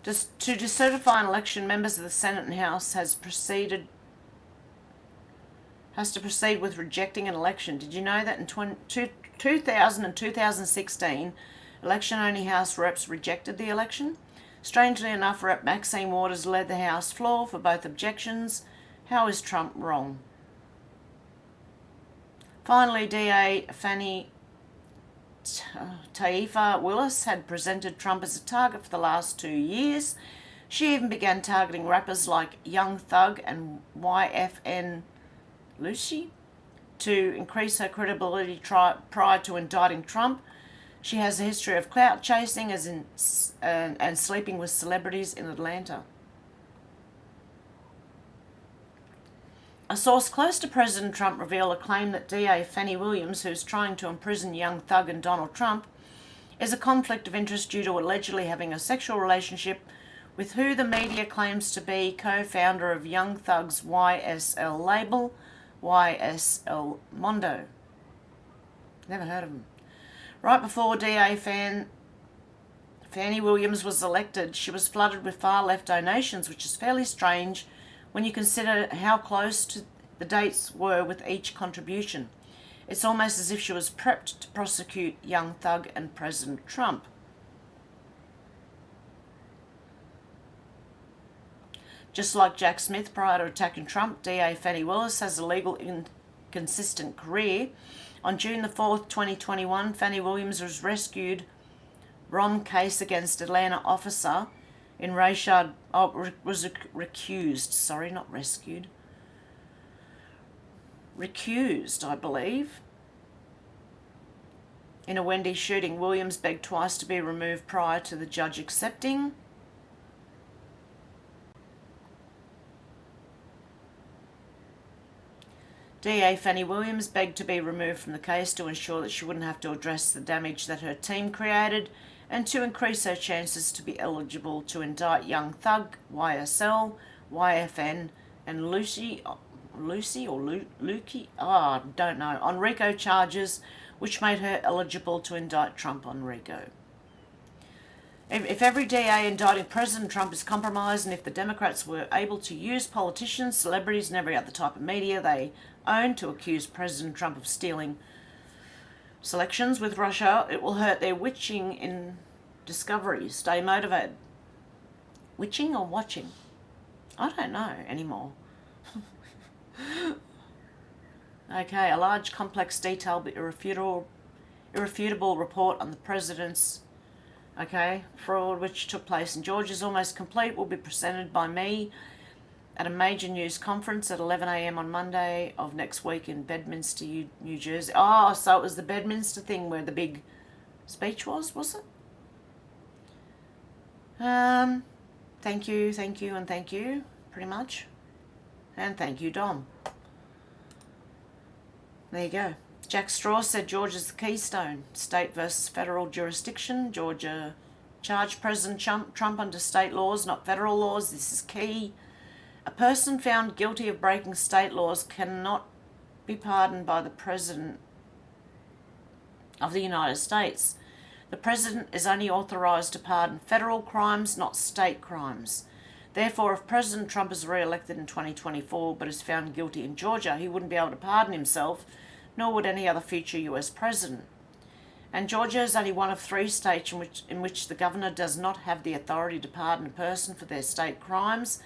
Just to decertify an election, members of the Senate and House has to proceed with rejecting an election. Did you know that in 2000 and 2016, election-only House reps rejected the election? Strangely enough, Rep. Maxine Waters led the House floor for both objections. How is Trump wrong? Finally, DA Fannie Taifa Willis had presented Trump as a target for the last 2 years. She even began targeting rappers like Young Thug and YFN Lucy to increase her credibility prior to indicting Trump. She has a history of clout chasing and sleeping with celebrities in Atlanta. A source close to President Trump revealed a claim that DA Fannie Williams, who's trying to imprison Young Thug and Donald Trump, is a conflict of interest due to allegedly having a sexual relationship with who the media claims to be co-founder of Young Thug's YSL label, YSL Mondo. Never heard of him. Right before DA Fannie Williams was elected, she was flooded with far-left donations, which is fairly strange when you consider how close to the dates were with each contribution. It's almost as if she was prepped to prosecute Young Thug and President Trump. Just like Jack Smith prior to attacking Trump, DA Fannie Willis has a legal inconsistent career. On June the 4th, 2021, Fannie Williams was rescued from case against Atlanta officer in Rayshard, was recused, sorry, not rescued. Recused, I believe. In a Wendy's shooting, Williams begged twice to be removed prior to the judge accepting. DA Fannie Williams begged to be removed from the case to ensure that she wouldn't have to address the damage that her team created and to increase her chances to be eligible to indict Young Thug, YSL, YFN, and Lucy or Lukey, I don't know, on RICO charges, which made her eligible to indict Trump on RICO. If every DA indicting President Trump is compromised, and if the Democrats were able to use politicians, celebrities, and every other type of media they own to accuse President Trump of stealing selections with Russia, it will hurt their witching in discovery. Stay motivated. Witching or watching? I don't know anymore. Okay, a large, complex, detailed but irrefutable report on the president's fraud which took place in Georgia is almost complete, will be presented by me at a major news conference at 11 a.m. on Monday of next week in Bedminster, New Jersey. Oh, so it was the Bedminster thing where the big speech was it? Thank you, and thank you, pretty much. And thank you, Dom. There you go. Jack Straw said Georgia's the keystone. State versus federal jurisdiction. Georgia charged President Trump under state laws, not federal laws. This is key. A person found guilty of breaking state laws cannot be pardoned by the President of the United States. The President is only authorised to pardon federal crimes, not state crimes. Therefore, if President Trump is re-elected in 2024 but is found guilty in Georgia, he wouldn't be able to pardon himself, nor would any other future US president. And Georgia is only one of 3 states in which the governor does not have the authority to pardon a person for their state crimes.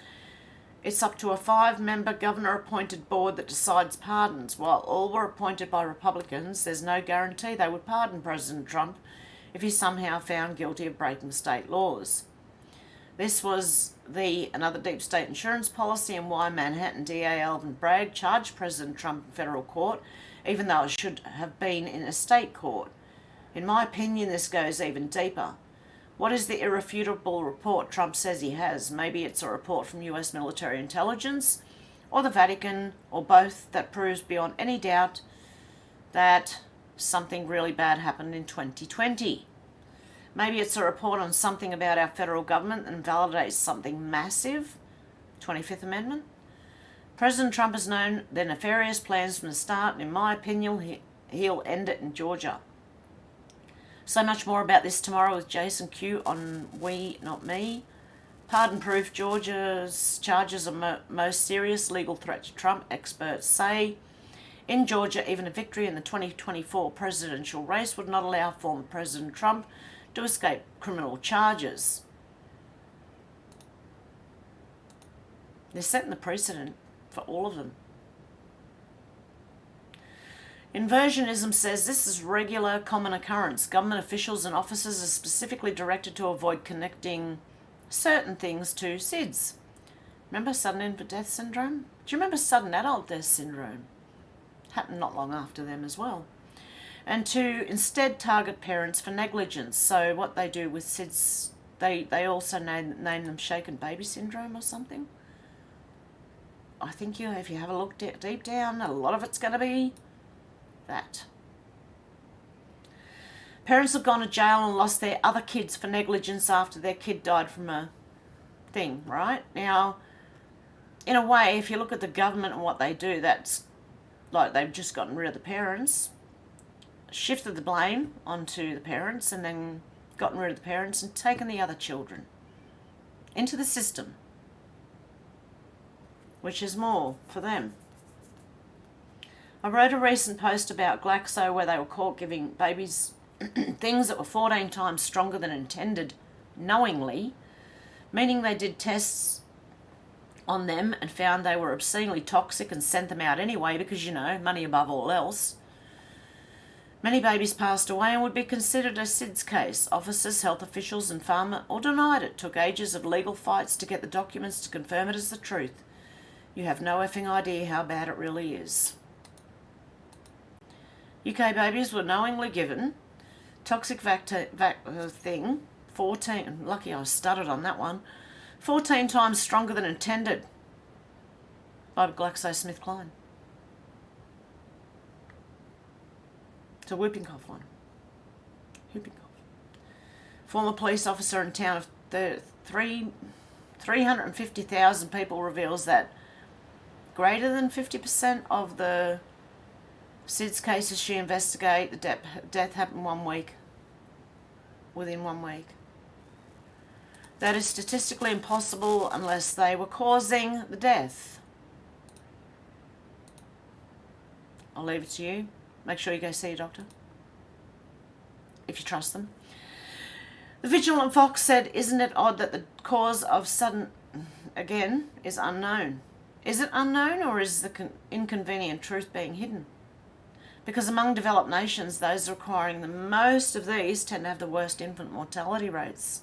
It's up to a 5-member governor-appointed board that decides pardons. While all were appointed by Republicans, there's no guarantee they would pardon President Trump if he's somehow found guilty of breaking state laws. This was another deep state insurance policy and why Manhattan DA Alvin Bragg charged President Trump in federal court, even though it should have been in a state court. In my opinion, this goes even deeper. What is the irrefutable report Trump says he has? Maybe it's a report from US military intelligence, or the Vatican, or both, that proves beyond any doubt that something really bad happened in 2020. Maybe it's a report on something about our federal government that validates something massive, 25th Amendment. President Trump has known their nefarious plans from the start, and in my opinion, he'll end it in Georgia. So much more about this tomorrow with Jason Q on We Not Me. Pardon proof Georgia's charges are most serious legal threat to Trump, experts say. In Georgia, even a victory in the 2024 presidential race would not allow former President Trump to escape criminal charges. They're setting the precedent for all of them. Inversionism says this is regular, common occurrence. Government officials and officers are specifically directed to avoid connecting certain things to SIDS. Remember sudden infant death syndrome? Do you remember sudden adult death syndrome? Happened not long after them as well. And to instead target parents for negligence. So what they do with SIDS, they also name them shaken baby syndrome or something. I think if you have a look deep down, a lot of it's going to be that. Parents have gone to jail and lost their other kids for negligence after their kid died from a thing, right? Now, in a way, if you look at the government and what they do, that's like they've just gotten rid of the parents, shifted the blame onto the parents, and then gotten rid of the parents and taken the other children into the system, which is more for them. I wrote a recent post about Glaxo where they were caught giving babies things that were 14 times stronger than intended knowingly, meaning they did tests on them and found they were obscenely toxic and sent them out anyway because, money above all else. Many babies passed away and would be considered a SIDS case. Officers, health officials and pharma all denied it. Took ages of legal fights to get the documents to confirm it as the truth. You have no effing idea how bad it really is. UK babies were knowingly given toxic thing, 14, lucky I stuttered on that one, 14 times stronger than intended by GlaxoSmithKline. It's a whooping cough one. Whooping cough. Former police officer in town of 350,000 people reveals that greater than 50% of the SIDS cases she investigated, the death happened within 1 week. That is statistically impossible unless they were causing the death. I'll leave it to you. Make sure you go see a doctor, if you trust them. The Vigilant Fox said, isn't it odd that the cause of sudden, again, is unknown? Is it unknown, or is the inconvenient truth being hidden? Because among developed nations, those requiring the most of these tend to have the worst infant mortality rates.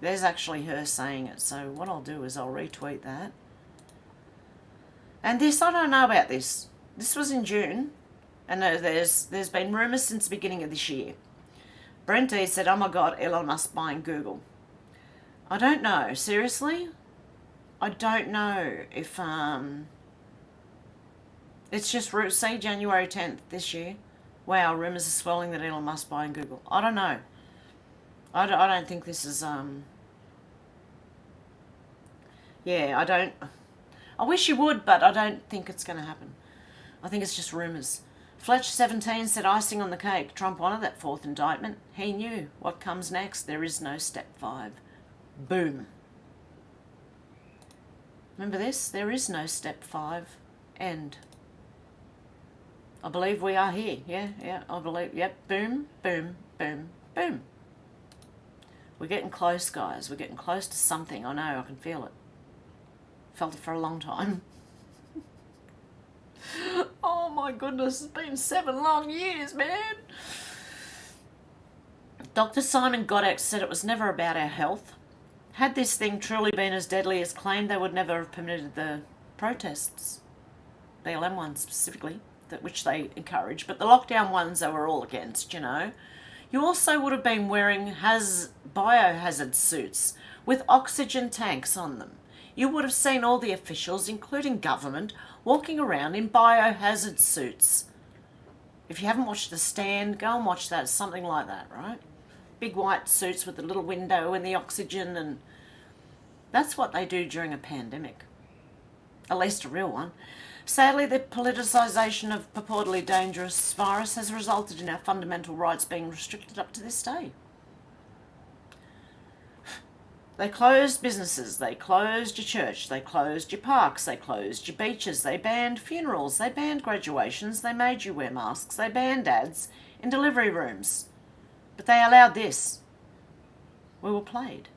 There's actually her saying it, so what I'll do is I'll retweet that. And this, I don't know about this. This was in June, and there's been rumours since the beginning of this year. Brent D said, oh my God, Elon Musk buying Google. I don't know, seriously? I don't know if It's just say January 10th this year. Wow, rumours are swelling that Elon Musk buying Google. I don't know. I don't think this is, yeah, I wish you would, but I don't think it's going to happen. I think it's just rumours. Fletch17 said icing on the cake. Trump wanted that 4th indictment. He knew what comes next. There is no step 5. Boom. Remember this? There is no step 5. End. I believe we are here. Yeah, I believe. Yep. Boom, boom, boom, boom. We're getting close, guys. We're getting close to something. I know, I can feel it. Felt it for a long time. Oh my goodness, it's been 7 long years, man. Dr. Simon Godek said it was never about our health. Had this thing truly been as deadly as claimed, they would never have permitted the protests. BLM ones specifically, which they encourage, but the lockdown ones they were all against, you know. You also would have been wearing biohazard suits with oxygen tanks on them. You would have seen all the officials, including government, walking around in biohazard suits. If you haven't watched The Stand, go and watch that. It's something like that, right? Big white suits with the little window and the oxygen, and that's what they do during a pandemic. At least a real one. Sadly, the politicisation of purportedly dangerous virus has resulted in our fundamental rights being restricted up to this day. They closed businesses, they closed your church, they closed your parks, they closed your beaches, they banned funerals, they banned graduations, they made you wear masks, they banned ads in delivery rooms. But they allowed this. We were played.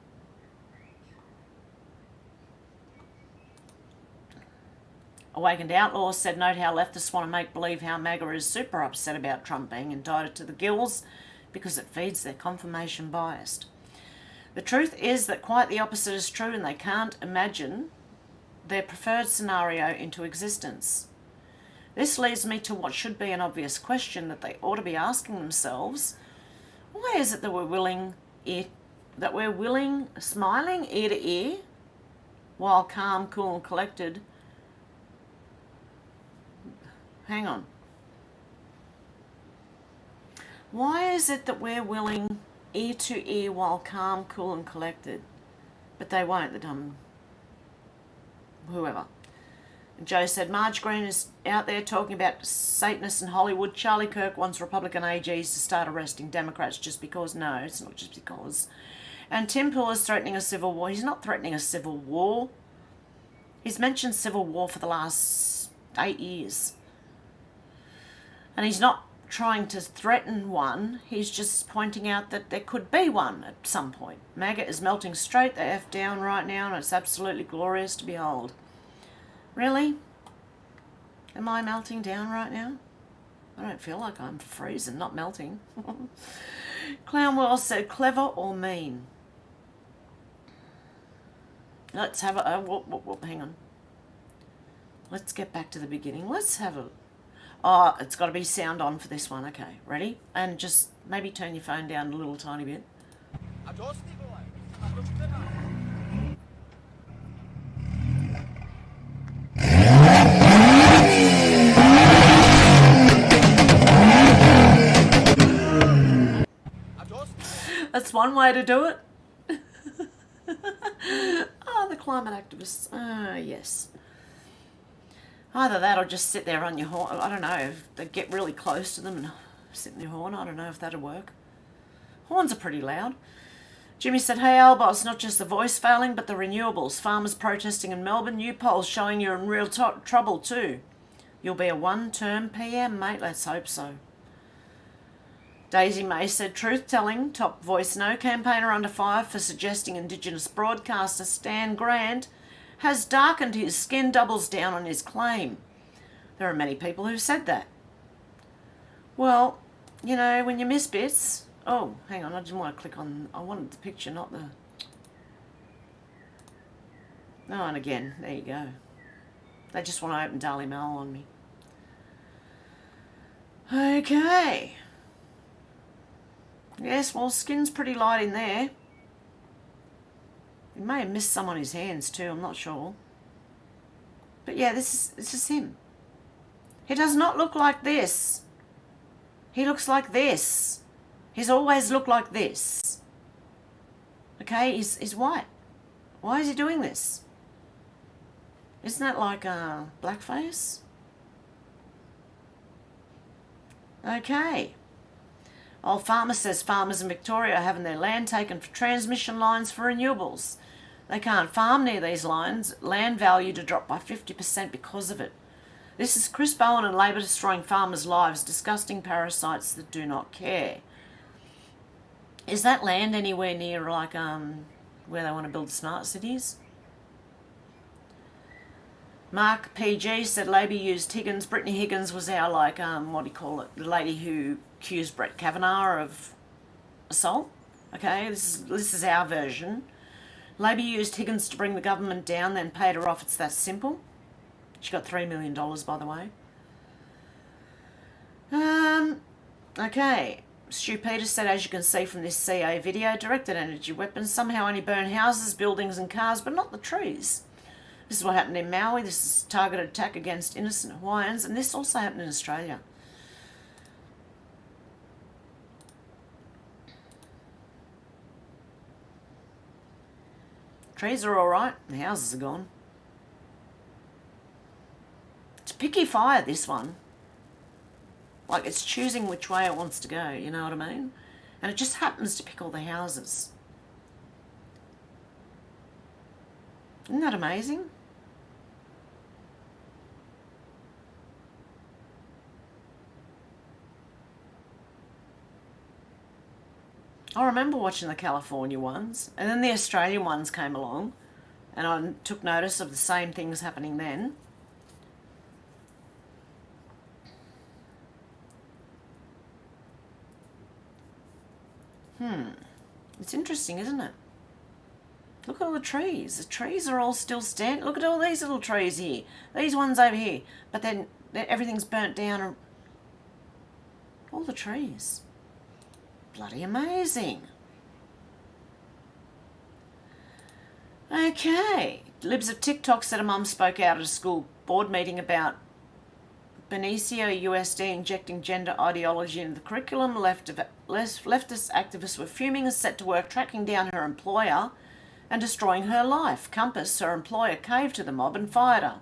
Awakened Outlaws said, note how leftists want to make believe how MAGA is super upset about Trump being indicted to the gills because it feeds their confirmation bias. The truth is that quite the opposite is true, and they can't imagine their preferred scenario into existence. This leads me to what should be an obvious question that they ought to be asking themselves. Why is it that we're smiling ear to ear while calm, cool and collected? Hang on. Why is it that we're willing ear to ear while calm, cool and collected? But they won't, the dumb whoever. And Joe said, Marge Green is out there talking about Satanists in Hollywood. Charlie Kirk wants Republican AGs to start arresting Democrats just because. No, it's not just because. And Tim Pool is threatening a civil war. He's not threatening a civil war. He's mentioned civil war for the last 8 years. And he's not trying to threaten one, he's just pointing out that there could be one at some point. MAGA is melting straight the F down right now, and it's absolutely glorious to behold. Really? Am I melting down right now? I don't feel like I'm freezing, not melting. Clownwell said, clever or mean? Let's have a... hang on. Let's get back to the beginning. Let's have a... Oh, it's got to be sound on for this one. Okay, ready? And just maybe turn your phone down a little tiny bit. That's one way to do it. Oh, the climate activists. Yes. Either that or just sit there on your horn. I don't know. They get really close to them and sit in your horn. I don't know if that'd work. Horns are pretty loud. Jimmy said, hey Alba, it's not just the voice failing, but the renewables. Farmers protesting in Melbourne. New polls showing you're in real trouble too. You'll be a one-term PM, mate. Let's hope so. Daisy May said, truth-telling, top voice no campaigner under fire for suggesting Indigenous broadcaster Stan Grant has darkened his skin, doubles down on his claim. There are many people who said that. Well, you know, when you miss bits... Oh, hang on, I didn't want to click on... I wanted the picture, not the... Oh, and again, there you go. They just want to open Daily Mail on me. Okay. Yes, well, skin's pretty light in there. He may have missed some on his hands too, I'm not sure. But yeah, this is him. He does not look like this. He looks like this. He's always looked like this. Okay, he's white. Why is he doing this? Isn't that like blackface? Okay. Old Farmer says farmers in Victoria are having their land taken for transmission lines for renewables. They can't farm near these lines. Land value to drop by 50% because of it. This is Chris Bowen and Labor destroying farmers' lives, disgusting parasites that do not care. Is that land anywhere near like where they want to build smart cities? Mark PG said Labor used Higgins. Brittany Higgins was our like what do you call it? The lady who accused Brett Kavanaugh of assault. Okay, this is our version. Labor used Higgins to bring the government down, then paid her off. It's that simple. She got $3 million, by the way. Okay. Stu Peters said, as you can see from this CA video, directed energy weapons somehow only burn houses, buildings and cars, but not the trees. This is what happened in Maui. This is targeted attack against innocent Hawaiians, and this also happened in Australia. Trees are all right. The houses are gone. It's picky fire, this one. Like, it's choosing which way it wants to go, you know what I mean? And it just happens to pick all the houses. Isn't that amazing? I remember watching the California ones, and then the Australian ones came along, and I took notice of the same things happening then. It's interesting, isn't it? Look at all the trees. The trees are all still standing. Look at all these little trees here. These ones over here. But then everything's burnt down. All the trees. Bloody amazing. Okay. Libs of TikTok said a mum spoke out at a school board meeting about Benicio USD injecting gender ideology into the curriculum. Leftist activists were fuming and set to work tracking down her employer and destroying her life. Compass, her employer, caved to the mob and fired her.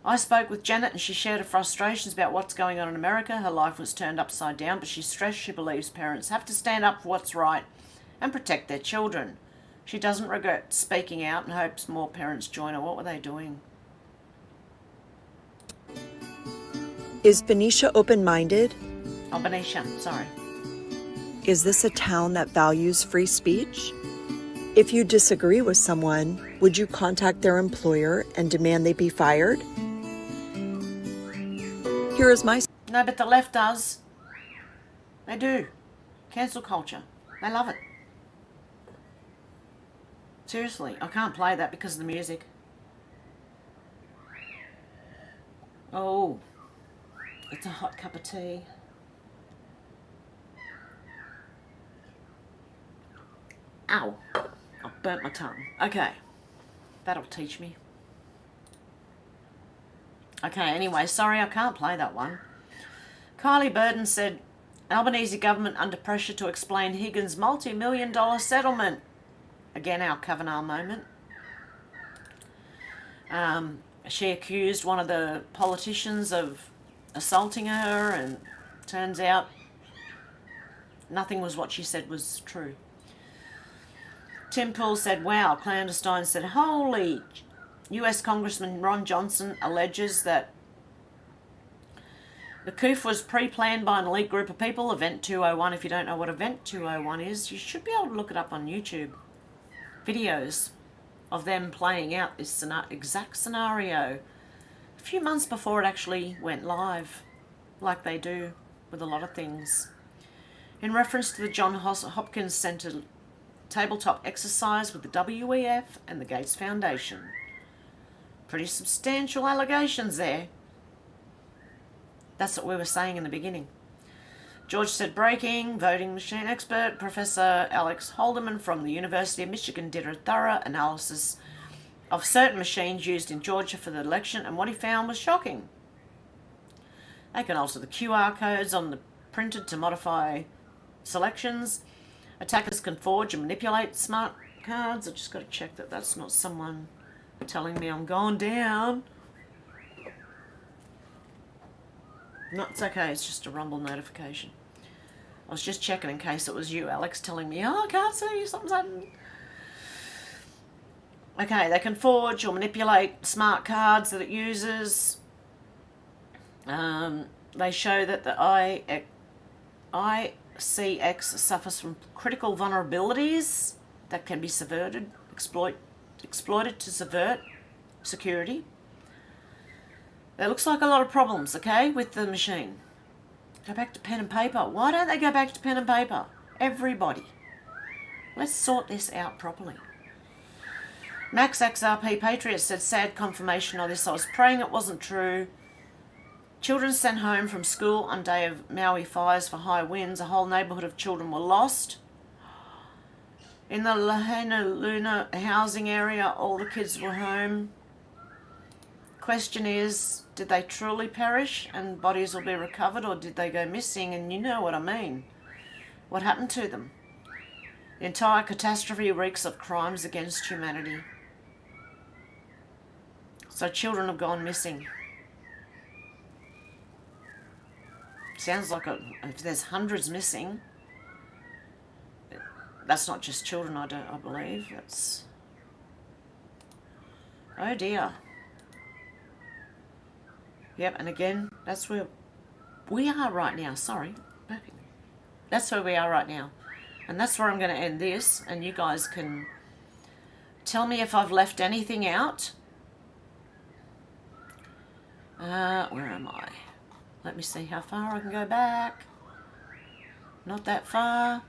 I spoke with Janet and she shared her frustrations about what's going on in America. Her life was turned upside down, but she stressed she believes parents have to stand up for what's right and protect their children. She doesn't regret speaking out and hopes more parents join her. What were they doing? Is Benicia open-minded? Oh, Benicia, sorry. Is this a town that values free speech? If you disagree with someone, would you contact their employer and demand they be fired? Here is my... No, but the left does. They do. Cancel culture. They love it. Seriously, I can't play that because of the music. Oh, it's a hot cup of tea. Ow, I've burnt my tongue. Okay, that'll teach me. Okay, anyway, sorry I can't play that one. Kylie Burden said, Albanese government under pressure to explain Higgins' multi-million-dollar settlement. Again, our Kavanaugh moment. She accused one of the politicians of assaulting her, and turns out nothing was what she said was true. Tim Poole said, wow. Clandestine said, holy. US Congressman Ron Johnson alleges that the coup was pre-planned by an elite group of people. Event 201, if you don't know what Event 201 is, you should be able to look it up on YouTube. Videos of them playing out this exact scenario a few months before it actually went live, like they do with a lot of things. In reference to the John Hopkins Centre tabletop exercise with the WEF and the Gates Foundation. Pretty substantial allegations there. That's what we were saying in the beginning. George said, breaking, voting machine expert Professor Alex Holderman from the University of Michigan did a thorough analysis of certain machines used in Georgia for the election, and what he found was shocking. They can alter the QR codes on the printed to modify selections. Attackers can forge and manipulate smart cards. I just got to check that that's not someone telling me I'm going down. No, it's okay. It's just a Rumble notification. I was just checking in case it was you, Alex, telling me, oh, I can't see you, something's happened. Okay, they can forge or manipulate smart cards that it uses. They show that the ICX suffers from critical vulnerabilities that can be subverted, exploited to subvert security. There looks like a lot of problems, okay, with the machine. Go back to pen and paper. Why don't they go back to pen and paper? Everybody. Let's sort this out properly. Max XRP Patriot said, sad confirmation of this. I was praying it wasn't true. Children sent home from school on day of Maui fires for high winds. A whole neighbourhood of children were lost. In the Lahaina Luna housing area, all the kids were home. Question is, did they truly perish and bodies will be recovered, or did they go missing? And you know what I mean. What happened to them? The entire catastrophe reeks of crimes against humanity. So children have gone missing. Sounds like if there's hundreds missing, that's not just children, I believe. That's... Oh dear. Yep, and again, that's where we are right now. Sorry. That's where we are right now. And that's where I'm going to end this, and you guys can tell me if I've left anything out. Where am I? Let me see how far I can go back. Not that far.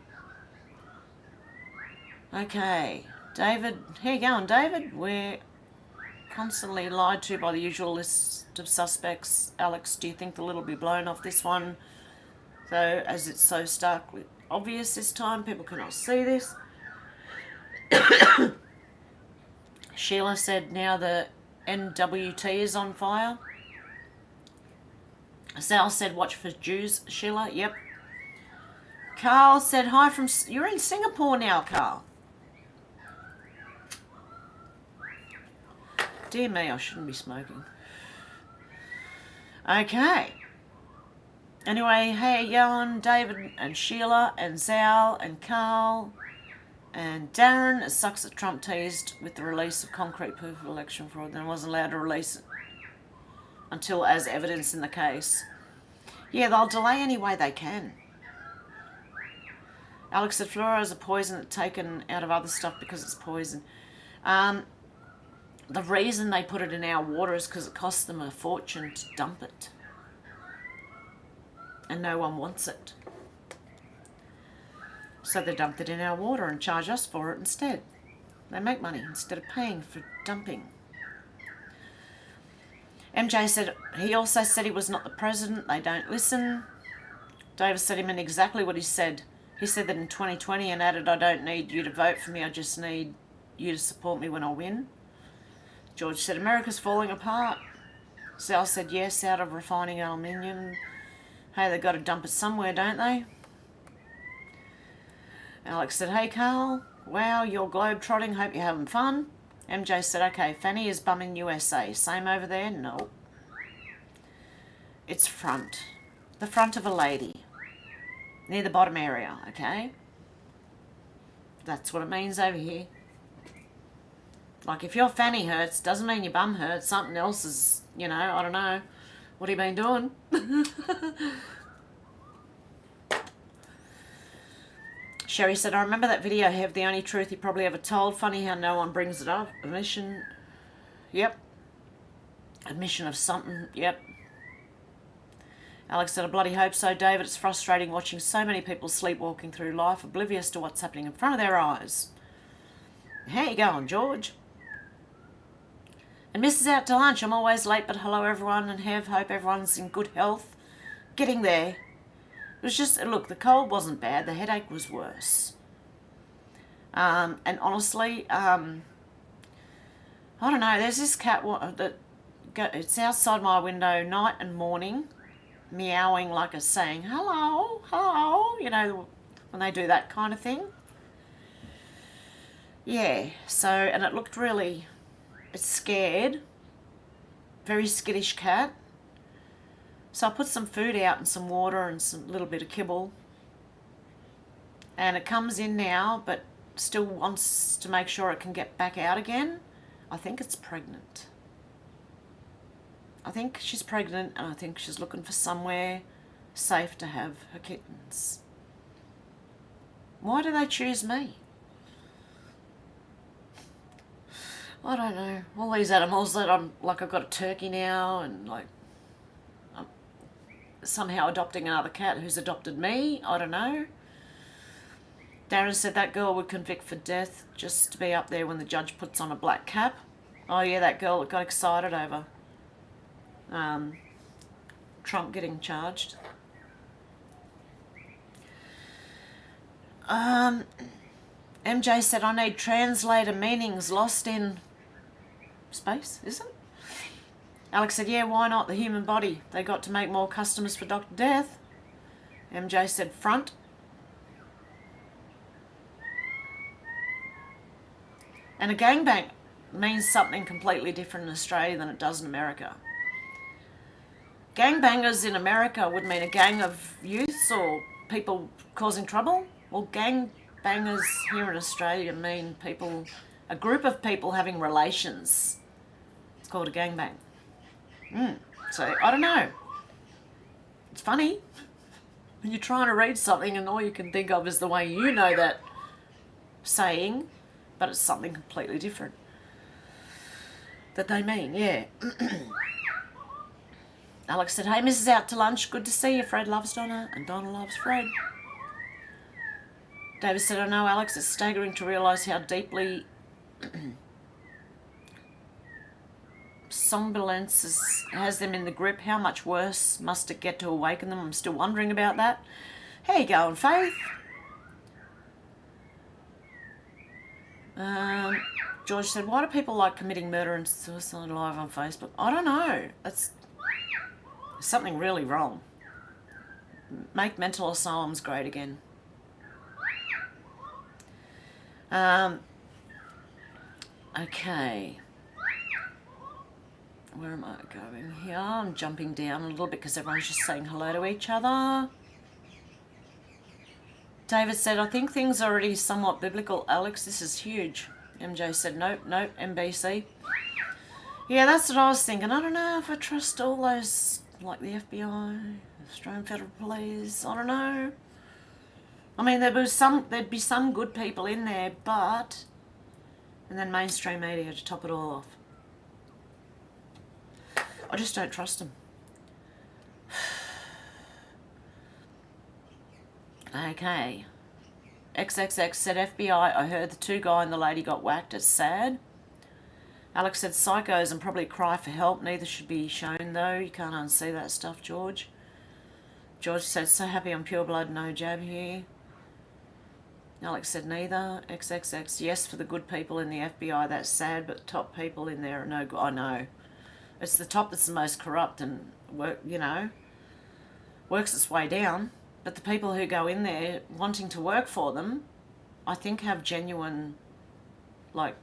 Okay. David, how you going, David? We're constantly lied to by the usual list of suspects. Alex, do you think the lid will be blown off this one? So, as it's so starkly obvious this time, people cannot see this. Sheila said, now the NWT is on fire. Sal said, watch for Jews. Sheila, yep. Carl said, hi from... You're in Singapore now, Carl. Dear me, I shouldn't be smoking. Okay. Anyway, hey, Jan, David and Sheila and Zal and Carl and Darren. It sucks that Trump teased with the release of concrete proof of election fraud, then wasn't allowed to release it until as evidence in the case. Yeah, they'll delay any way they can. Alex said fluoride is a poison that's taken out of other stuff because it's poison. The reason they put it in our water is because it costs them a fortune to dump it. And no one wants it. So they dumped it in our water and charge us for it instead. They make money instead of paying for dumping. MJ said, he also said he was not the president. They don't listen. Davis said he meant exactly what he said. He said that in 2020 and added, I don't need you to vote for me. I just need you to support me when I win. George said, America's falling apart. Sal said, yes, out of refining aluminium. Hey, they've got to dump it somewhere, don't they? Alex said, hey, Carl. Wow, you're globe-trotting. Hope you're having fun. MJ said, okay, Fanny is bumming USA. Same over there? No. It's front. The front of a lady. Near the bottom area, okay? That's what it means over here. Like, if your fanny hurts, doesn't mean your bum hurts. Something else is, you know, I don't know. What have you been doing? Sherry said, I remember that video, Hev, the only truth he probably ever told. Funny how no one brings it up. Admission. Yep. Admission of something. Yep. Alex said, I bloody hope so, David. It's frustrating watching so many people sleepwalking through life, oblivious to what's happening in front of their eyes. How you going, George? And Mrs. Out to lunch. I'm always late, but hello, everyone. And Hev, hope everyone's in good health. Getting there. It was just, look, the cold wasn't bad. The headache was worse. And honestly, I don't know, there's this cat it's outside my window night and morning, meowing like it's saying, hello, hello, you know, when they do that kind of thing. Yeah, so, and it looked really, it's scared, very skittish cat. So I put some food out and some water and some little bit of kibble. And it comes in now, but still wants to make sure it can get back out again. I think it's pregnant. I think she's pregnant, and I think she's looking for somewhere safe to have her kittens. Why do they choose me? I don't know. All these animals that I'm, like, I've got a turkey now, and like I'm somehow adopting another cat who's adopted me. I don't know. Darren said that girl would convict for death just to be up there when the judge puts on a black cap. Oh yeah, that girl got excited over Trump getting charged. MJ said, I need translator meanings lost in space, is it? Alex said, yeah, why not? The human body. They got to make more customers for Dr. Death. MJ said, front. And a gangbang means something completely different in Australia than it does in America. Gangbangers in America would mean a gang of youths or people causing trouble. Well, gangbangers here in Australia mean people, a group of people having relations. It's called a gangbang. So, I don't know. It's funny when you're trying to read something and all you can think of is the way you know that saying, but it's something completely different that they mean, yeah. Alex said, hey, Mrs. Out to lunch. Good to see you. Fred loves Donna and Donna loves Fred. David said, I know, Alex, it's staggering to realise how deeply somnolence has them in the grip. How much worse must it get to awaken them? I'm still wondering about that. How you going, Faith? George said, why do people like committing murder and suicide live on Facebook? I don't know. That's something really wrong. Make mental asylums great again. Okay. Where am I going here? I'm jumping down a little bit because everyone's just saying hello to each other. David said, I think things are already somewhat biblical. Alex, this is huge. MJ said, nope, MBC. Yeah, that's what I was thinking. I don't know if I trust all those, like the FBI, Australian Federal Police. I don't know. I mean, there'd be some good people in there, but... And then mainstream media to top it all off. I just don't trust them. Okay. XXX said, FBI, I heard the two guy and the lady got whacked. It's sad. Alex said, psychos and probably cry for help. Neither should be shown, though. You can't unsee that stuff, George. George said, so happy I'm pure blood, no jab here. Alex said, neither. XXX, yes, for the good people in the FBI. That's sad, but top people in there are no good. I know. It's the top that's the most corrupt and, works its way down. But the people who go in there wanting to work for them, I think have genuine, like,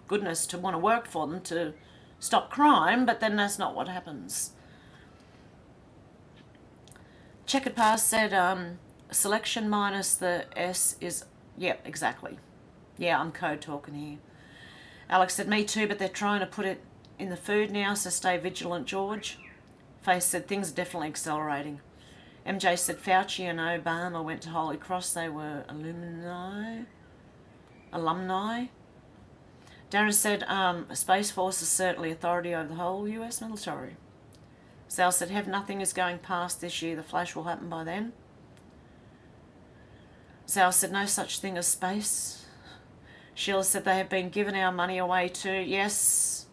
goodness to want to work for them to stop crime, but then that's not what happens. Checkered Past said, selection minus the S is, yep, exactly. Yeah, I'm code talking here. Alex said, me too, but they're trying to put it in the food now, so stay vigilant, George. Faith said, things are definitely accelerating. MJ said, Fauci and Obama went to Holy Cross. They were alumni. Darren said, Space Force is certainly authority over the whole US military. Sal said, have nothing is going past this year. The flash will happen by then. Sal said, no such thing as space. Sheila said, they have been given our money away to, yes,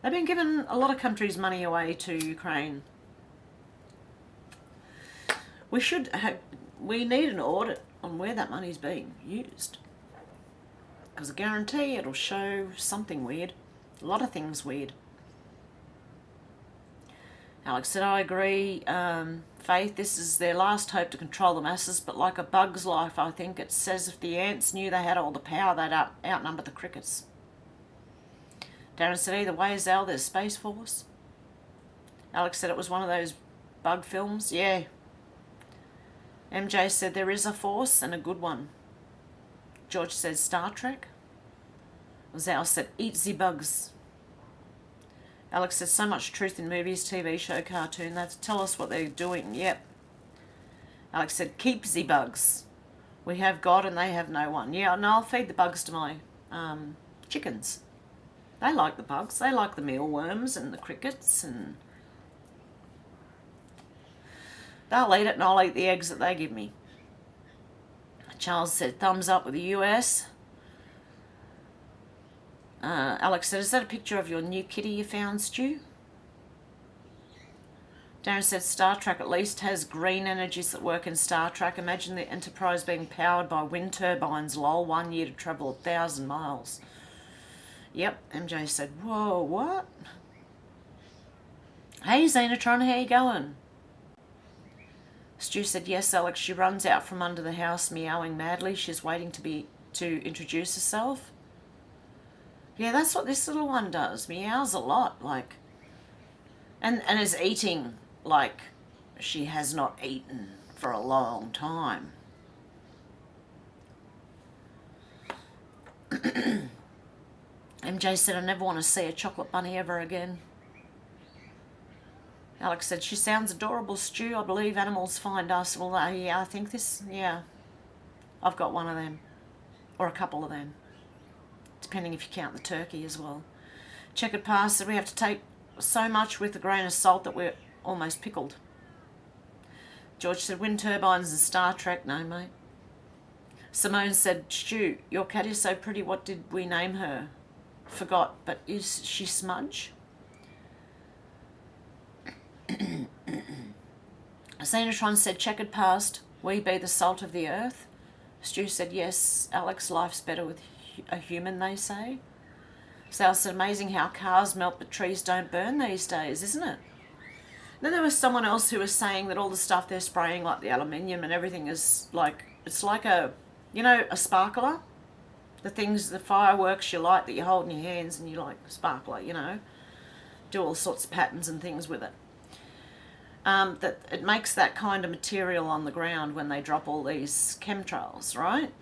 they've been giving a lot of countries money away to Ukraine. We need an audit on where that money's being used. Because I guarantee it'll show something weird. A lot of things weird. Alex said, I agree, Faith, this is their last hope to control the masses, but like a bug's life, I think it says if the ants knew they had all the power, they'd outnumber the crickets. Darren said, either way, Zal, there's Space Force. Alex said it was one of those bug films. Yeah. MJ said there is a force and a good one. George said Star Trek. Zal said eat the bugs. Alex said so much truth in movies, TV show, cartoon. That's tell us what they're doing. Yep. Alex said keep the bugs. We have God and they have no one. Yeah, and I'll feed the bugs to my chickens. They like the bugs. They like the mealworms and the crickets, and they'll eat it and I'll eat the eggs that they give me. Charles said thumbs up with the US. Alex said, is that a picture of your new kitty you found, Stu? Darren said, Star Trek at least has green energies that work in Star Trek. Imagine the Enterprise being powered by wind turbines, lol, 1 year to travel 1,000 miles. Yep, MJ said, whoa, what? Hey, Xenotron, how you going? Stu said, yes, Alex, she runs out from under the house meowing madly. She's waiting to introduce herself. Yeah, that's what this little one does. Meows a lot, like, and is eating like she has not eaten for a long time. MJ said, I never want to see a chocolate bunny ever again. Alex said, she sounds adorable, Stu. I believe animals find us. Well, yeah, I think this, yeah. I've got one of them, or a couple of them, depending if you count the turkey as well. Checkered Past said, we have to take so much with a grain of salt that we're almost pickled. George said, wind turbines and Star Trek. No, mate. Simone said, Stu, your cat is so pretty. What did we name her? Forgot, but is she Smudge? Xenotron said, checkered past, we be the salt of the earth. Stu said, yes, Alex, life's better with a human, they say. Sal said, amazing how cars melt but trees don't burn these days, isn't it? Then there was someone else who was saying that all the stuff they're spraying, like the aluminium and everything, is like, it's like a, you know, a sparkler. The things, the fireworks you light that you hold in your hands and you like sparkler, you know. Do all sorts of patterns and things with it. That it makes that kind of material on the ground when they drop all these chemtrails, right?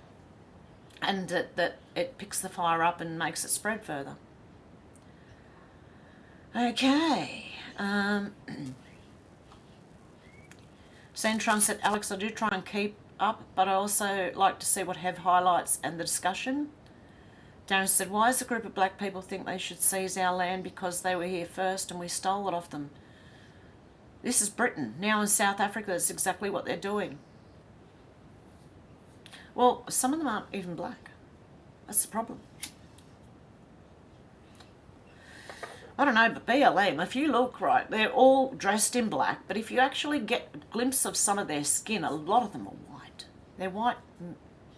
And that it picks the fire up and makes it spread further. Okay. Sandtron said, Alex, I do try and keep up, but I also like to see what Hev highlights and the discussion. Darren said, why does a group of black people think they should seize our land because they were here first and we stole it off them? This is Britain. Now in South Africa, that's exactly what they're doing. Well, some of them aren't even black. That's the problem. I don't know, but BLM, if you look right, they're all dressed in black, but if you actually get a glimpse of some of their skin, a lot of them are white. They're white,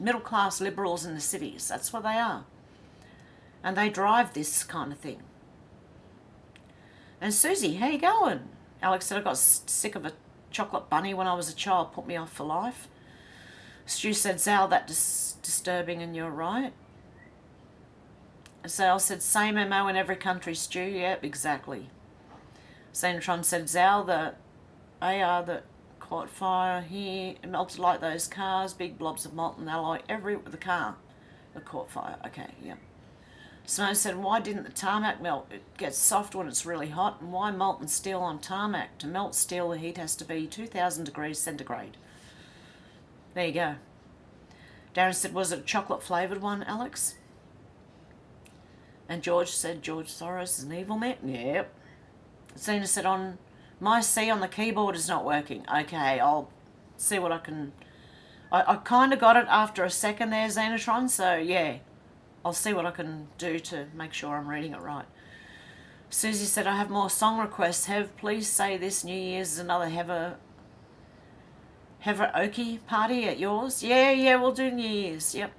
middle-class liberals in the cities. That's what they are. And they drive this kind of thing. And Susie, how you going? Alex said, I got sick of a chocolate bunny when I was a child, put me off for life. Stu said, Zal, that's disturbing and you're right. Zal said, same MO in every country, Stu. Yep, exactly. Xenotron said, Zal, the AR that caught fire here, it melted like those cars, big blobs of molten alloy, the car that caught fire. Okay, yep. Simone said, why didn't the tarmac melt? It gets soft when it's really hot. And why molten steel on tarmac? To melt steel, the heat has to be 2,000 degrees centigrade. There you go. Darren said, was it a chocolate flavoured one, Alex? And George said, George Soros is an evil man? Yep. Zena said, on my C on the keyboard is not working. Okay, I'll see what I can... I kind of got it after a second there, Xenotron, so yeah. I'll see what I can do to make sure I'm reading it right. Susie said, I have more song requests. Hev, please say this New Year's is another Hever-oki party at yours. Yeah, we'll do New Year's. Yep.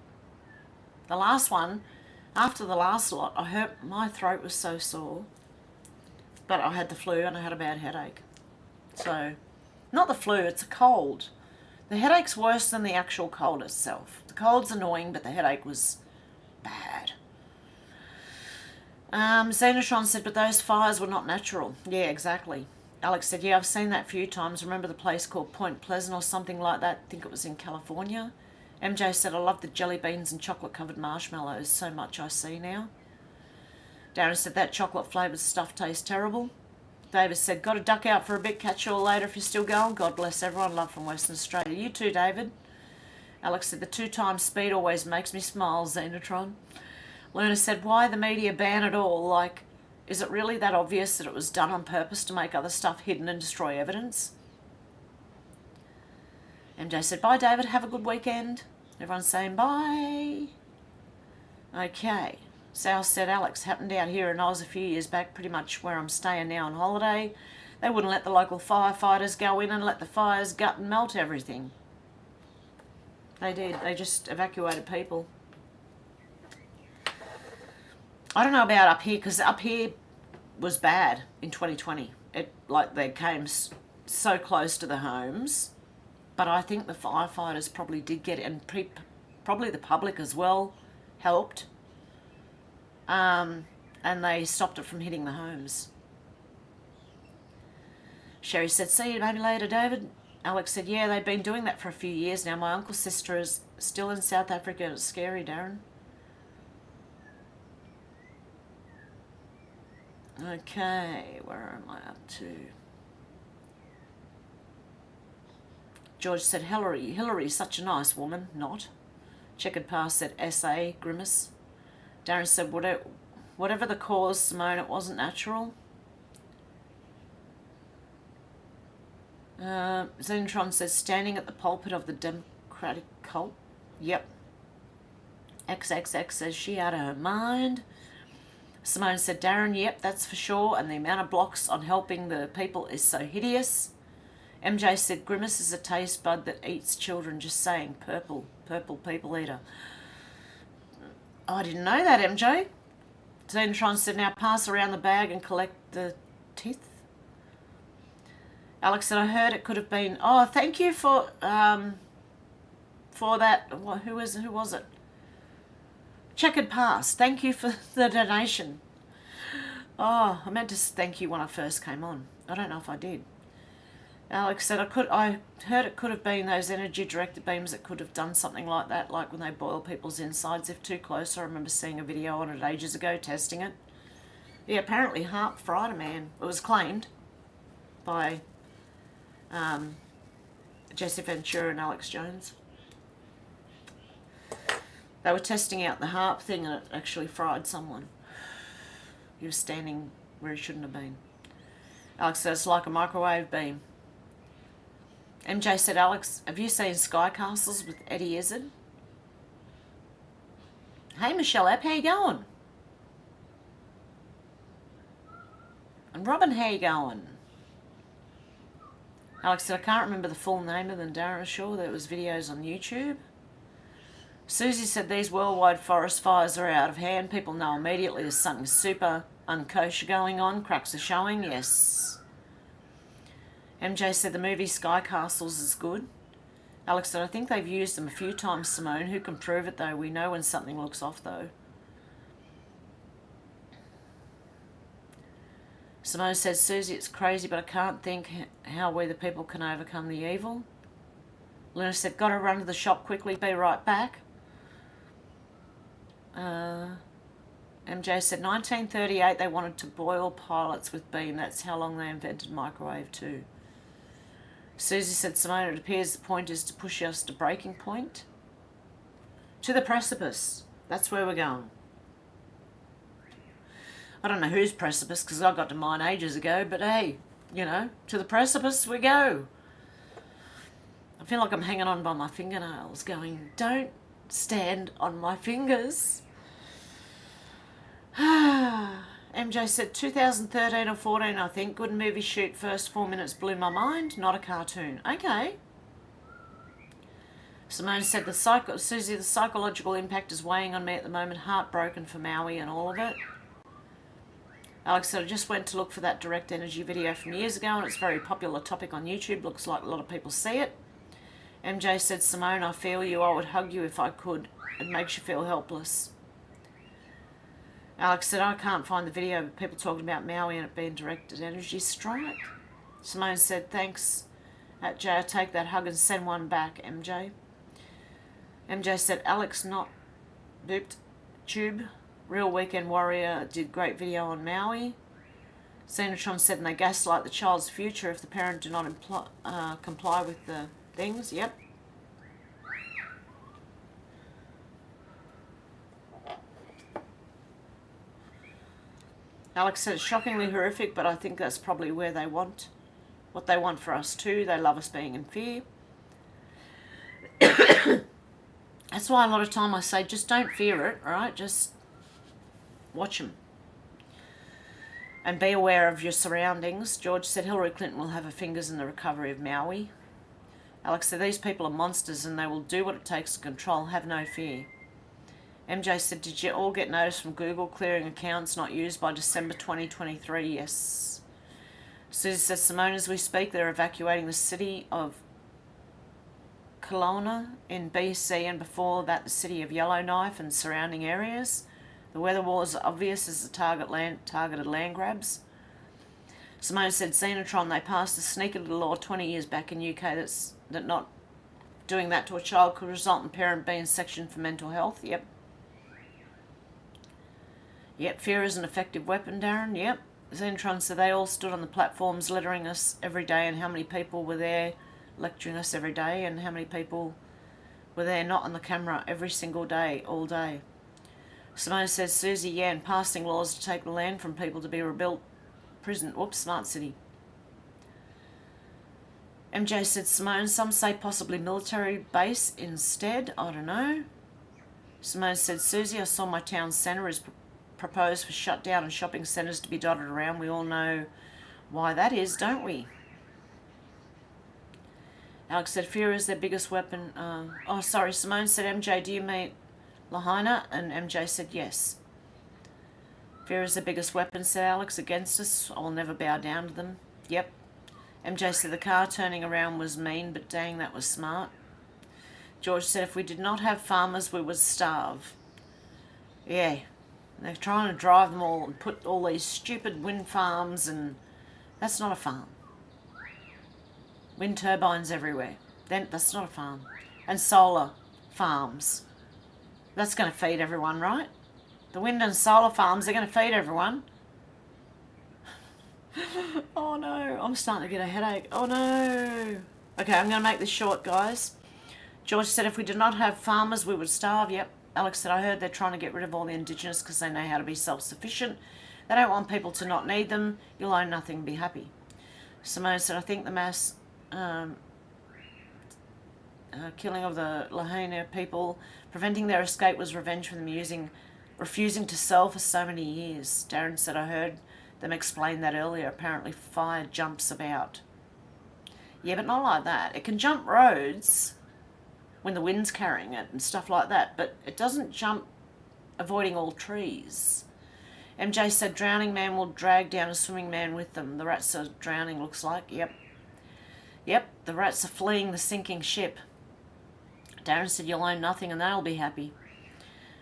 The last one, After the last lot, I hurt, my throat was so sore. But I had the flu and I had a bad headache. So, not the flu, it's a cold. The headache's worse than the actual cold itself. The cold's annoying, but the headache was bad. Xenotron said, but those fires were not natural. Yeah, exactly. Alex said, yeah, I've seen that a few times. Remember the place called Point Pleasant or something like that? I think it was in California. MJ said, I love the jelly beans and chocolate-covered marshmallows so much I see now. Darren said, that chocolate-flavoured stuff tastes terrible. David said, got to duck out for a bit, catch you all later if you're still going. God bless everyone, love from Western Australia. You too, David. Alex said, the 2 times speed always makes me smile, Xenotron. Luna said, why the media ban it all? Like, is it really that obvious that it was done on purpose to make other stuff hidden and destroy evidence? MJ said, bye, David, have a good weekend. Everyone's saying bye. Okay. Sal said, Alex, happened out here in Oz a few years back, pretty much where I'm staying now on holiday. They wouldn't let the local firefighters go in and let the fires gut and melt everything. They did. They just evacuated people. I don't know about up here, because up here was bad in 2020. They came so close to the homes. But I think the firefighters probably did get it, and probably the public as well helped. And they stopped it from hitting the homes. Sherry said, see you maybe later, David. Alex said, yeah, they've been doing that for a few years now. My uncle's sister is still in South Africa. It's scary, Darren. Okay, where am I up to? George said, Hillary's such a nice woman. Not. Checkered Past said, S.A. Grimace. Darren said, whatever the cause, Simone, it wasn't natural. Xenotron says, standing at the pulpit of the Democratic cult. Yep. XXX says, she out of her mind. Simone said, Darren, yep, that's for sure, and the amount of blocks on helping the people is so hideous. MJ said, Grimace is a taste bud that eats children, just saying. Purple people eater. Oh, I didn't know that, MJ. Xenotron said, now pass around the bag and collect the teeth. Alex said, I heard it could have been... Oh, thank you for that... Who was it? Checkered Past. Thank you for the donation. Oh, I meant to thank you when I first came on. I don't know if I did. Alex said, I heard it could have been those energy-directed beams that could have done something like that, like when they boil people's insides if too close. I remember seeing a video on it ages ago, testing it. Yeah, apparently Harp fried a man. It was claimed by Jesse Ventura and Alex Jones. They were testing out the harp thing and it actually fried someone. He was standing where he shouldn't have been. Alex said, it's like a microwave beam. MJ said, Alex, have you seen Sky Castles with Eddie Izzard? Hey, Michelle Epp, how you going? And Robin, how you going? Alex said, I can't remember the full name of them, Darren is sure there was videos on YouTube. Susie said, these worldwide forest fires are out of hand. People know immediately there's something super unkosher going on. Cracks are showing, yes. MJ said, the movie Sky Castles is good. Alex said, I think they've used them a few times, Simone. Who can prove it, though? We know when something looks off, though. Simone says, Susie, it's crazy, but I can't think how we the people can overcome the evil. Luna said, got to run to the shop quickly, be right back. MJ said, 1938, they wanted to boil pilots with beam. That's how long they invented microwave, too. Susie said, Simone, it appears the point is to push us to breaking point. To the precipice. That's where we're going. I don't know whose precipice, because I got to mine ages ago, but hey, you know, to the precipice we go. I feel like I'm hanging on by my fingernails going, don't stand on my fingers. MJ said 2013 or 14, I think. Good movie shoot. First 4 minutes blew my mind. Not a cartoon. Okay. Simone said, Susie, the psychological impact is weighing on me at the moment. Heartbroken for Maui and all of it. Alex said, I just went to look for that direct energy video from years ago and it's a very popular topic on YouTube. Looks like a lot of people see it. MJ said, Simone, I feel you. I would hug you if I could. It makes you feel helpless. Alex said, I can't find the video of people talking about Maui and it being directed energy strike. Simone said, thanks. At Jay, I take that hug and send one back, MJ. MJ said, Alex, not Bitchute. Real Weekend Warrior did great video on Maui. Xenotron said, and they gaslight the child's future if the parent do not comply with the things. Yep. Alex said, it's shockingly horrific, but I think that's probably where they want, what they want for us too. They love us being in fear. That's why a lot of time I say, just don't fear it, right? Just watch them. And be aware of your surroundings. George said, Hillary Clinton will have her fingers in the recovery of Maui. Alex said, these people are monsters and they will do what it takes to control. Have no fear. MJ said, did you all get notice from Google clearing accounts not used by December 2023? Yes. Susie says, Simone, as we speak, they're evacuating the city of Kelowna in BC and before that the city of Yellowknife and surrounding areas. The weather was obvious as the targeted land grabs. Simone said, Xenotron, they passed a sneaky little law 20 years back in UK that not doing that to a child could result in parent being sectioned for mental health. Yep. Yep, fear is an effective weapon, Darren. Yep. Xenotron said they all stood on the platforms littering us every day and how many people were there lecturing us every day and how many people were there not on the camera every single day, all day. Simone says, Susie, yeah, and passing laws to take the land from people to be rebuilt. Prison, whoops, smart city. MJ said, Simone, some say possibly military base instead. I don't know. Simone said, Susie, I saw my town centre is proposed for shutdown and shopping centres to be dotted around. We all know why that is, don't we? Alex said, fear is their biggest weapon. Simone said, MJ, do you mean Lahaina? And MJ said, yes. Fear is the biggest weapon, said Alex, against us. I will never bow down to them. Yep. MJ said, the car turning around was mean, but dang, that was smart. George said, if we did not have farmers, we would starve. Yeah. They're trying to drive them all and put all these stupid wind farms, and that's not a farm. Wind turbines everywhere. Then that's not a farm. And solar farms. That's going to feed everyone, right? The wind and solar farms, they're going to feed everyone. Oh no, I'm starting to get a headache. Oh no. Okay, I'm going to make this short, guys. George said, if we did not have farmers, we would starve. Yep. Alex said, I heard they're trying to get rid of all the Indigenous because they know how to be self-sufficient. They don't want people to not need them. You'll own nothing and be happy. Simone said, I think the mass killing of the Lahaina people, preventing their escape was revenge for them refusing to sell for so many years. Darren said, I heard them explain that earlier. Apparently fire jumps about. Yeah, but not like that. It can jump roads when the wind's carrying it and stuff like that, but it doesn't jump avoiding all trees. MJ said, drowning man will drag down a swimming man with them. The rats are drowning, looks like. Yep. Yep, the rats are fleeing the sinking ship. Darren said, you'll own nothing and they'll be happy.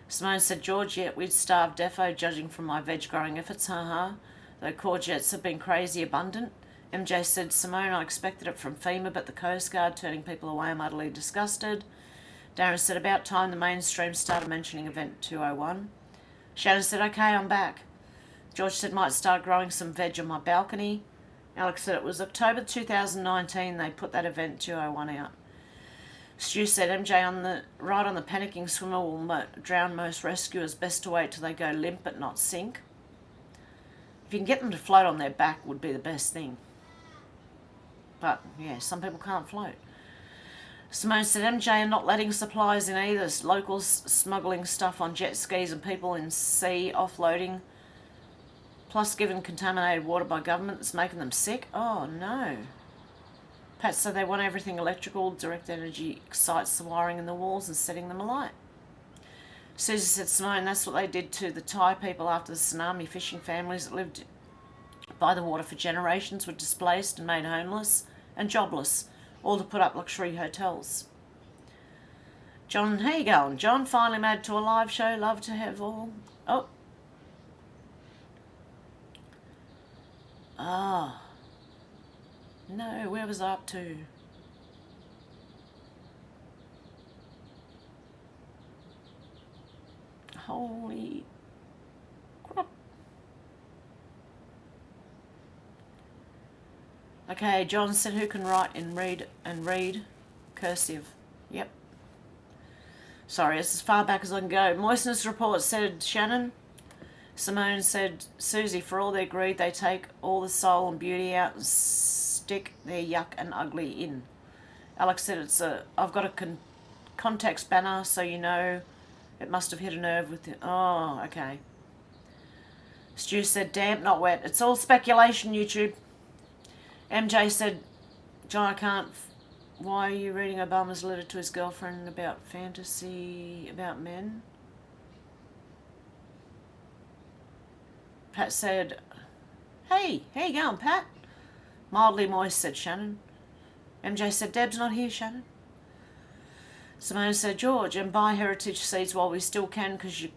Simone said, George, yeah, we'd starve defo judging from my veg growing efforts, haha. Though courgettes have been crazy abundant. MJ said, Simone, I expected it from FEMA, but the Coast Guard turning people away, I'm utterly disgusted. Darren said, about time the mainstream started mentioning Event 201. Shannon said, okay, I'm back. George said, might start growing some veg on my balcony. Alex said, it was October 2019 they put that Event 201 out. Stu said, MJ, right on the panicking swimmer will drown most rescuers. Best to wait till they go limp but not sink. If you can get them to float on their back would be the best thing. But, yeah, some people can't float. Simone said, MJ are not letting supplies in either. Locals smuggling stuff on jet skis and people in sea offloading. Plus given contaminated water by government that's making them sick. Oh, no. Pat said they want everything electrical. Direct energy excites the wiring in the walls and setting them alight. Susie said, Simone, that's what they did to the Thai people after the tsunami. Fishing families that lived by the water for generations were displaced and made homeless and jobless, all to put up luxury hotels. John, how you going? John finally made it to a live show. Love to have all. Oh. Ah. No, where was I up to? Holy crap. Okay, John said who can write and read cursive. Yep. Sorry, it's as far back as I can go. Moistness report said Shannon. Simone said Susie, for all their greed, they take all the soul and beauty out and stick their yuck and ugly in. Alex said I've got a context banner so you know it must have hit a nerve with it. Oh, okay. Stu said damp, not wet. It's all speculation, YouTube. MJ said, John, I can't. Why are you reading Obama's letter to his girlfriend about fantasy about men? Pat said, hey, how you going, Pat? Mildly moist, said Shannon. MJ said, Deb's not here, Shannon. Simone said, George, and buy heritage seeds while we still can, because you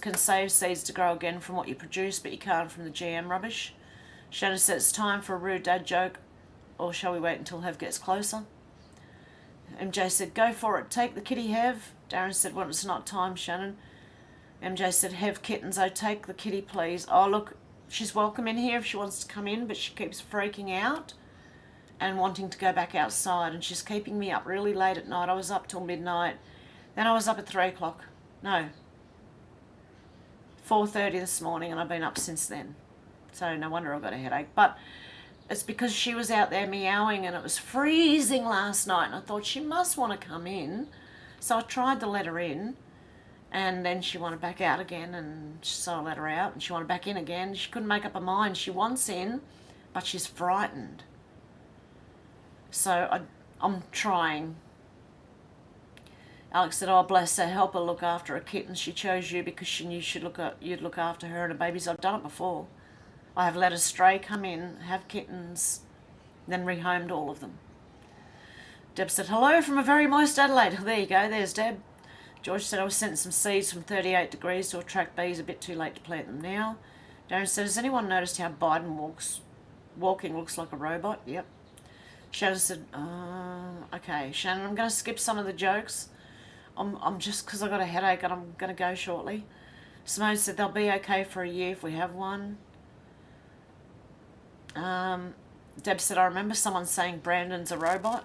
can save seeds to grow again from what you produce, but you can't from the GM rubbish. Shannon said, it's time for a rude dad joke, or shall we wait until Hev gets closer? MJ said, go for it, take the kitty, Hev. Darren said, well, it's not time, Shannon. MJ said, Hev kittens, oh, take the kitty, please. Oh, look, she's welcome in here if she wants to come in, but she keeps freaking out and wanting to go back outside, and she's keeping me up really late at night. I was up till midnight. Then I was up at 3 o'clock. No, 4:30 this morning, and I've been up since then. So no wonder I've got a headache. But it's because she was out there meowing, and it was freezing last night, and I thought she must want to come in. So I tried to let her in, and then she wanted back out again, and so I let her out, and she wanted back in again. She couldn't make up her mind. She wants in, but she's frightened. So I'm trying. Alex said, oh, bless her, help her look after her kittens. She chose you because she knew you'd look after her and her babies. I've done it before. I have let a stray come in, have kittens, then rehomed all of them. Deb said, hello from a very moist Adelaide. There you go, there's Deb. George said, I was sent some seeds from 38 degrees to attract bees. A bit too late to plant them now. Darren said, has anyone noticed how Biden walking looks like a robot? Yep. Shannon said, okay, Shannon, I'm going to skip some of the jokes. I'm just, because I've got a headache and I'm going to go shortly. Simone said, they'll be okay for a year if we have one. Deb said, I remember someone saying Brandon's a robot.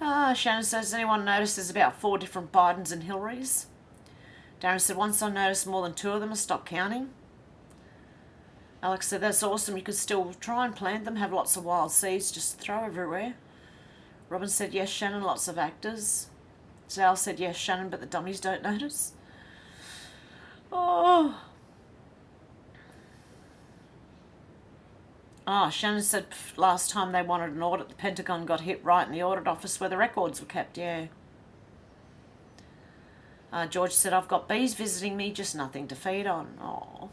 Shannon says, has anyone noticed there's about 4 different Bidens and Hillarys? Darren said, once I noticed more than 2 of them, I stopped counting. Alex said, that's awesome. You could still try and plant them, have lots of wild seeds, just throw everywhere. Robin said, yes, Shannon, lots of actors. Zal said, yes, Shannon, but the dummies don't notice. Oh, Shannon said last time they wanted an audit, the Pentagon got hit right in the audit office where the records were kept, yeah. George said, I've got bees visiting me, just nothing to feed on. Oh.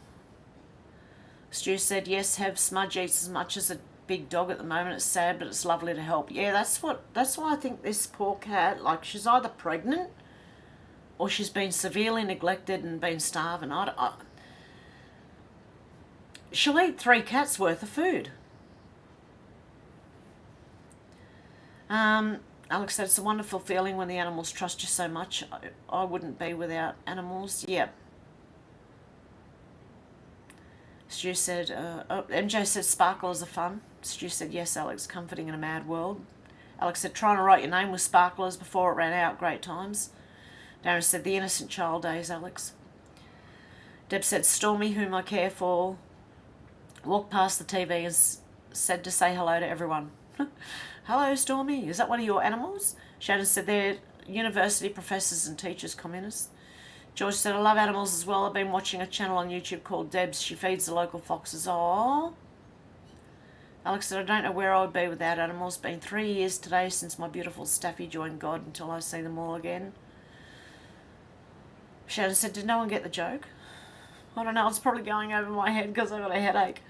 Stu said, yes, Hev Smudge eats as much as a big dog at the moment. It's sad, but it's lovely to help. Yeah, that's why I think this poor cat, like, she's either pregnant or she's been severely neglected and been starving. She'll eat 3 cats worth of food. Alex said, it's a wonderful feeling when the animals trust you so much. I wouldn't be without animals. Yeah. Stu said, MJ said sparklers are fun. Stu said, yes, Alex, comforting in a mad world. Alex said, trying to write your name with sparklers before it ran out, great times. Darren said, the innocent child days, Alex. Deb said, Stormy, whom I care for, walked past the TV and said to say hello to everyone. Hello, Stormy. Is that one of your animals? Shannon said, they're university professors and teachers, communists. George said, I love animals as well. I've been watching a channel on YouTube called Debs. She feeds the local foxes. Aww. Alex said, I don't know where I would be without animals. It's been 3 years today since my beautiful Staffy joined God until I see them all again. Shannon said, did no one get the joke? I don't know, it's probably going over my head because I've got a headache.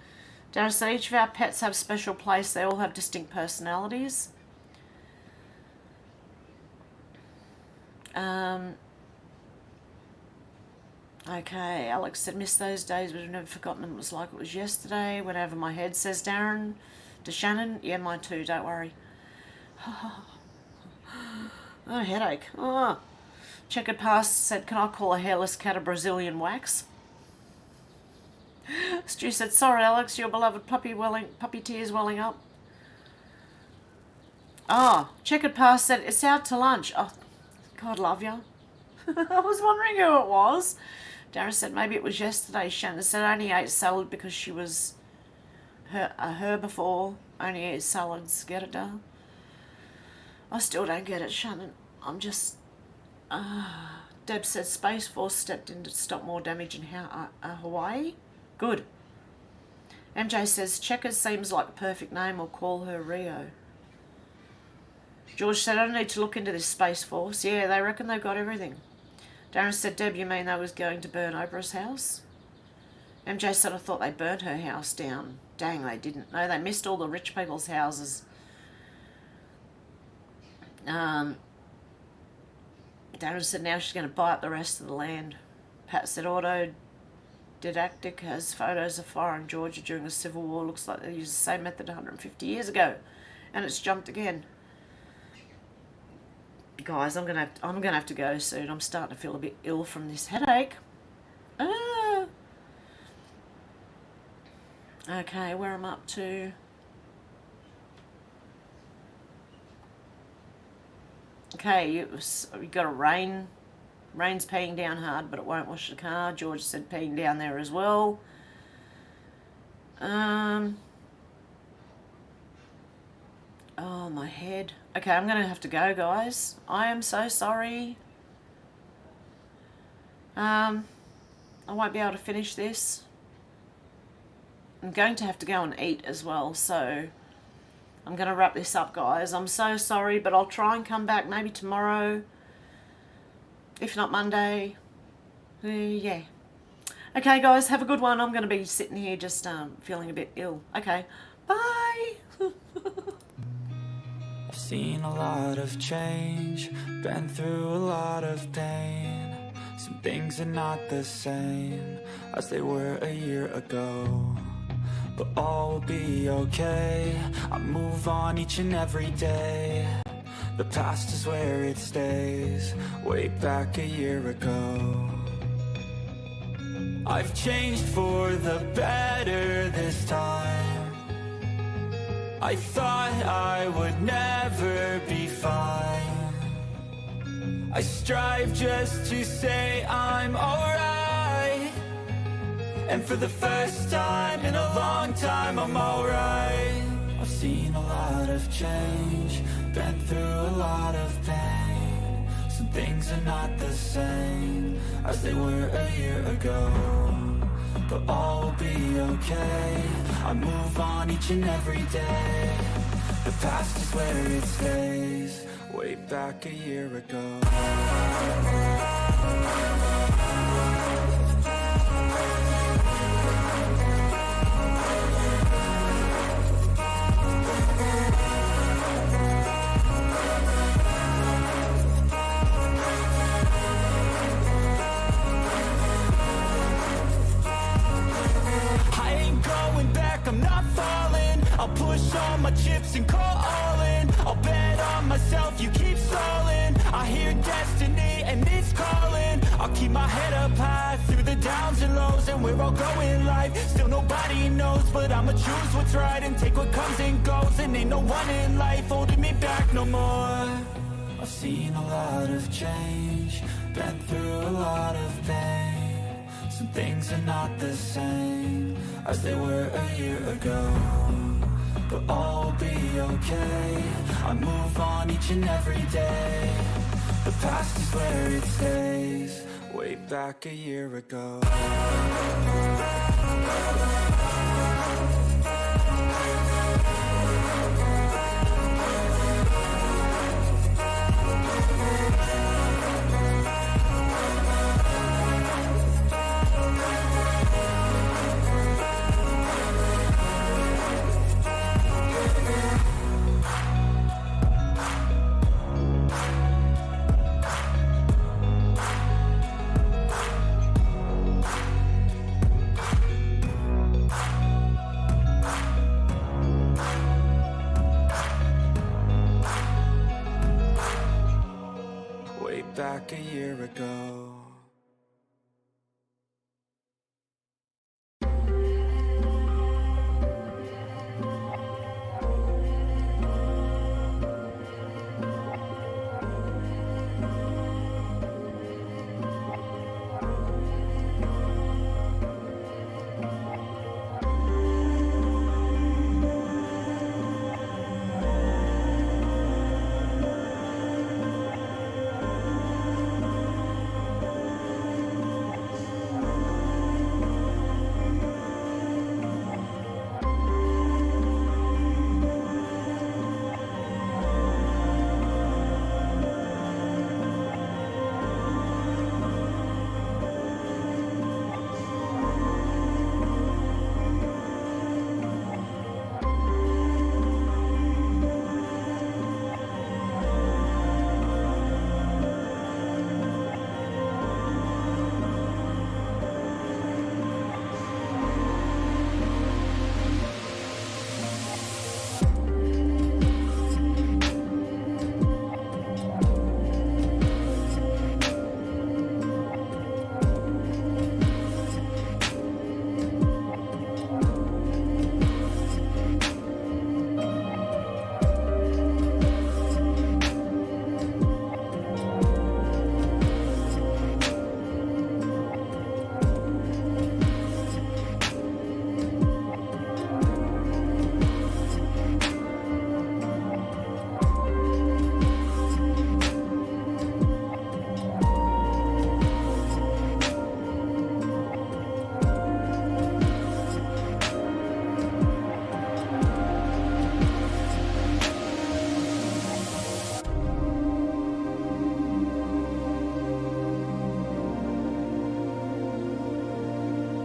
Darren said, each of our pets have a special place. They all have distinct personalities. Okay, Alex said, miss those days, but I've never forgotten them. It was like it was yesterday. Went over my head, says Darren. To Shannon, yeah, mine too, don't worry. Oh, headache. Oh. Checkered Past said, can I call a hairless cat a Brazilian wax? Stu said, sorry, Alex, your beloved puppy tears welling up. Oh, Checkered Past said, it's out to lunch. Oh, God love you. I was wondering who it was. Darren said, maybe it was yesterday. Shannon said, I only ate salad because she was her before. Only ate salads. Get it, Dar? I still don't get it, Shannon. I'm just... Deb said, Space Force stepped in to stop more damage in Hawaii. Good. MJ says, Checkers seems like a perfect name. I'll call her Rio. George said, I don't need to look into this Space Force. Yeah, they reckon they've got everything. Darren said, Deb, you mean they was going to burn Oprah's house? MJ said, I thought they burnt her house down. Dang, they didn't. No, they missed all the rich people's houses. Darren said, now she's going to buy up the rest of the land. Pat said, Autodidactic has photos of fire in Georgia during the Civil War. Looks like they used the same method 150 years ago. And it's jumped again. Guys, I'm gonna have to go soon. I'm starting to feel a bit ill from this headache. Okay, where I'm up to. Okay, we got a rain. Rain's peeing down hard, but it won't wash the car. George said peeing down there as well. Oh, my head. Okay, I'm going to have to go, guys. I am so sorry. I won't be able to finish this. I'm going to have to go and eat as well, so I'm going to wrap this up, guys. I'm so sorry, but I'll try and come back maybe tomorrow. If not Monday. Yeah. Okay, guys, have a good one. I'm going to be sitting here just feeling a bit ill. Okay, bye. I've seen a lot of change, been through a lot of pain. Some things are not the same as they were a year ago, but all will be okay. I move on each and every day. The past is where it stays, way back a year ago. I've changed for the better this time. I thought I would never be fine. I strive just to say I'm alright, and for the first time in a long time I'm alright. I've seen a lot of change, been through a lot of pain. Some things are not the same as they were a year ago, but all will be okay. I move on each and every day. The past is where it stays, way back a year ago. I'm not falling. I'll push all my chips and call all in. I'll bet on myself, you keep stalling. I hear destiny and it's calling. I'll keep my head up high through the downs and lows, and we're all going life. Still nobody knows, but I'ma choose what's right and take what comes and goes. And ain't no one in life holding me back no more. I've seen a lot of change, been through a lot of pain. Some things are not the same as they were a year ago, but all will be okay. I move on each and every day. The past is where it stays, way back a year ago.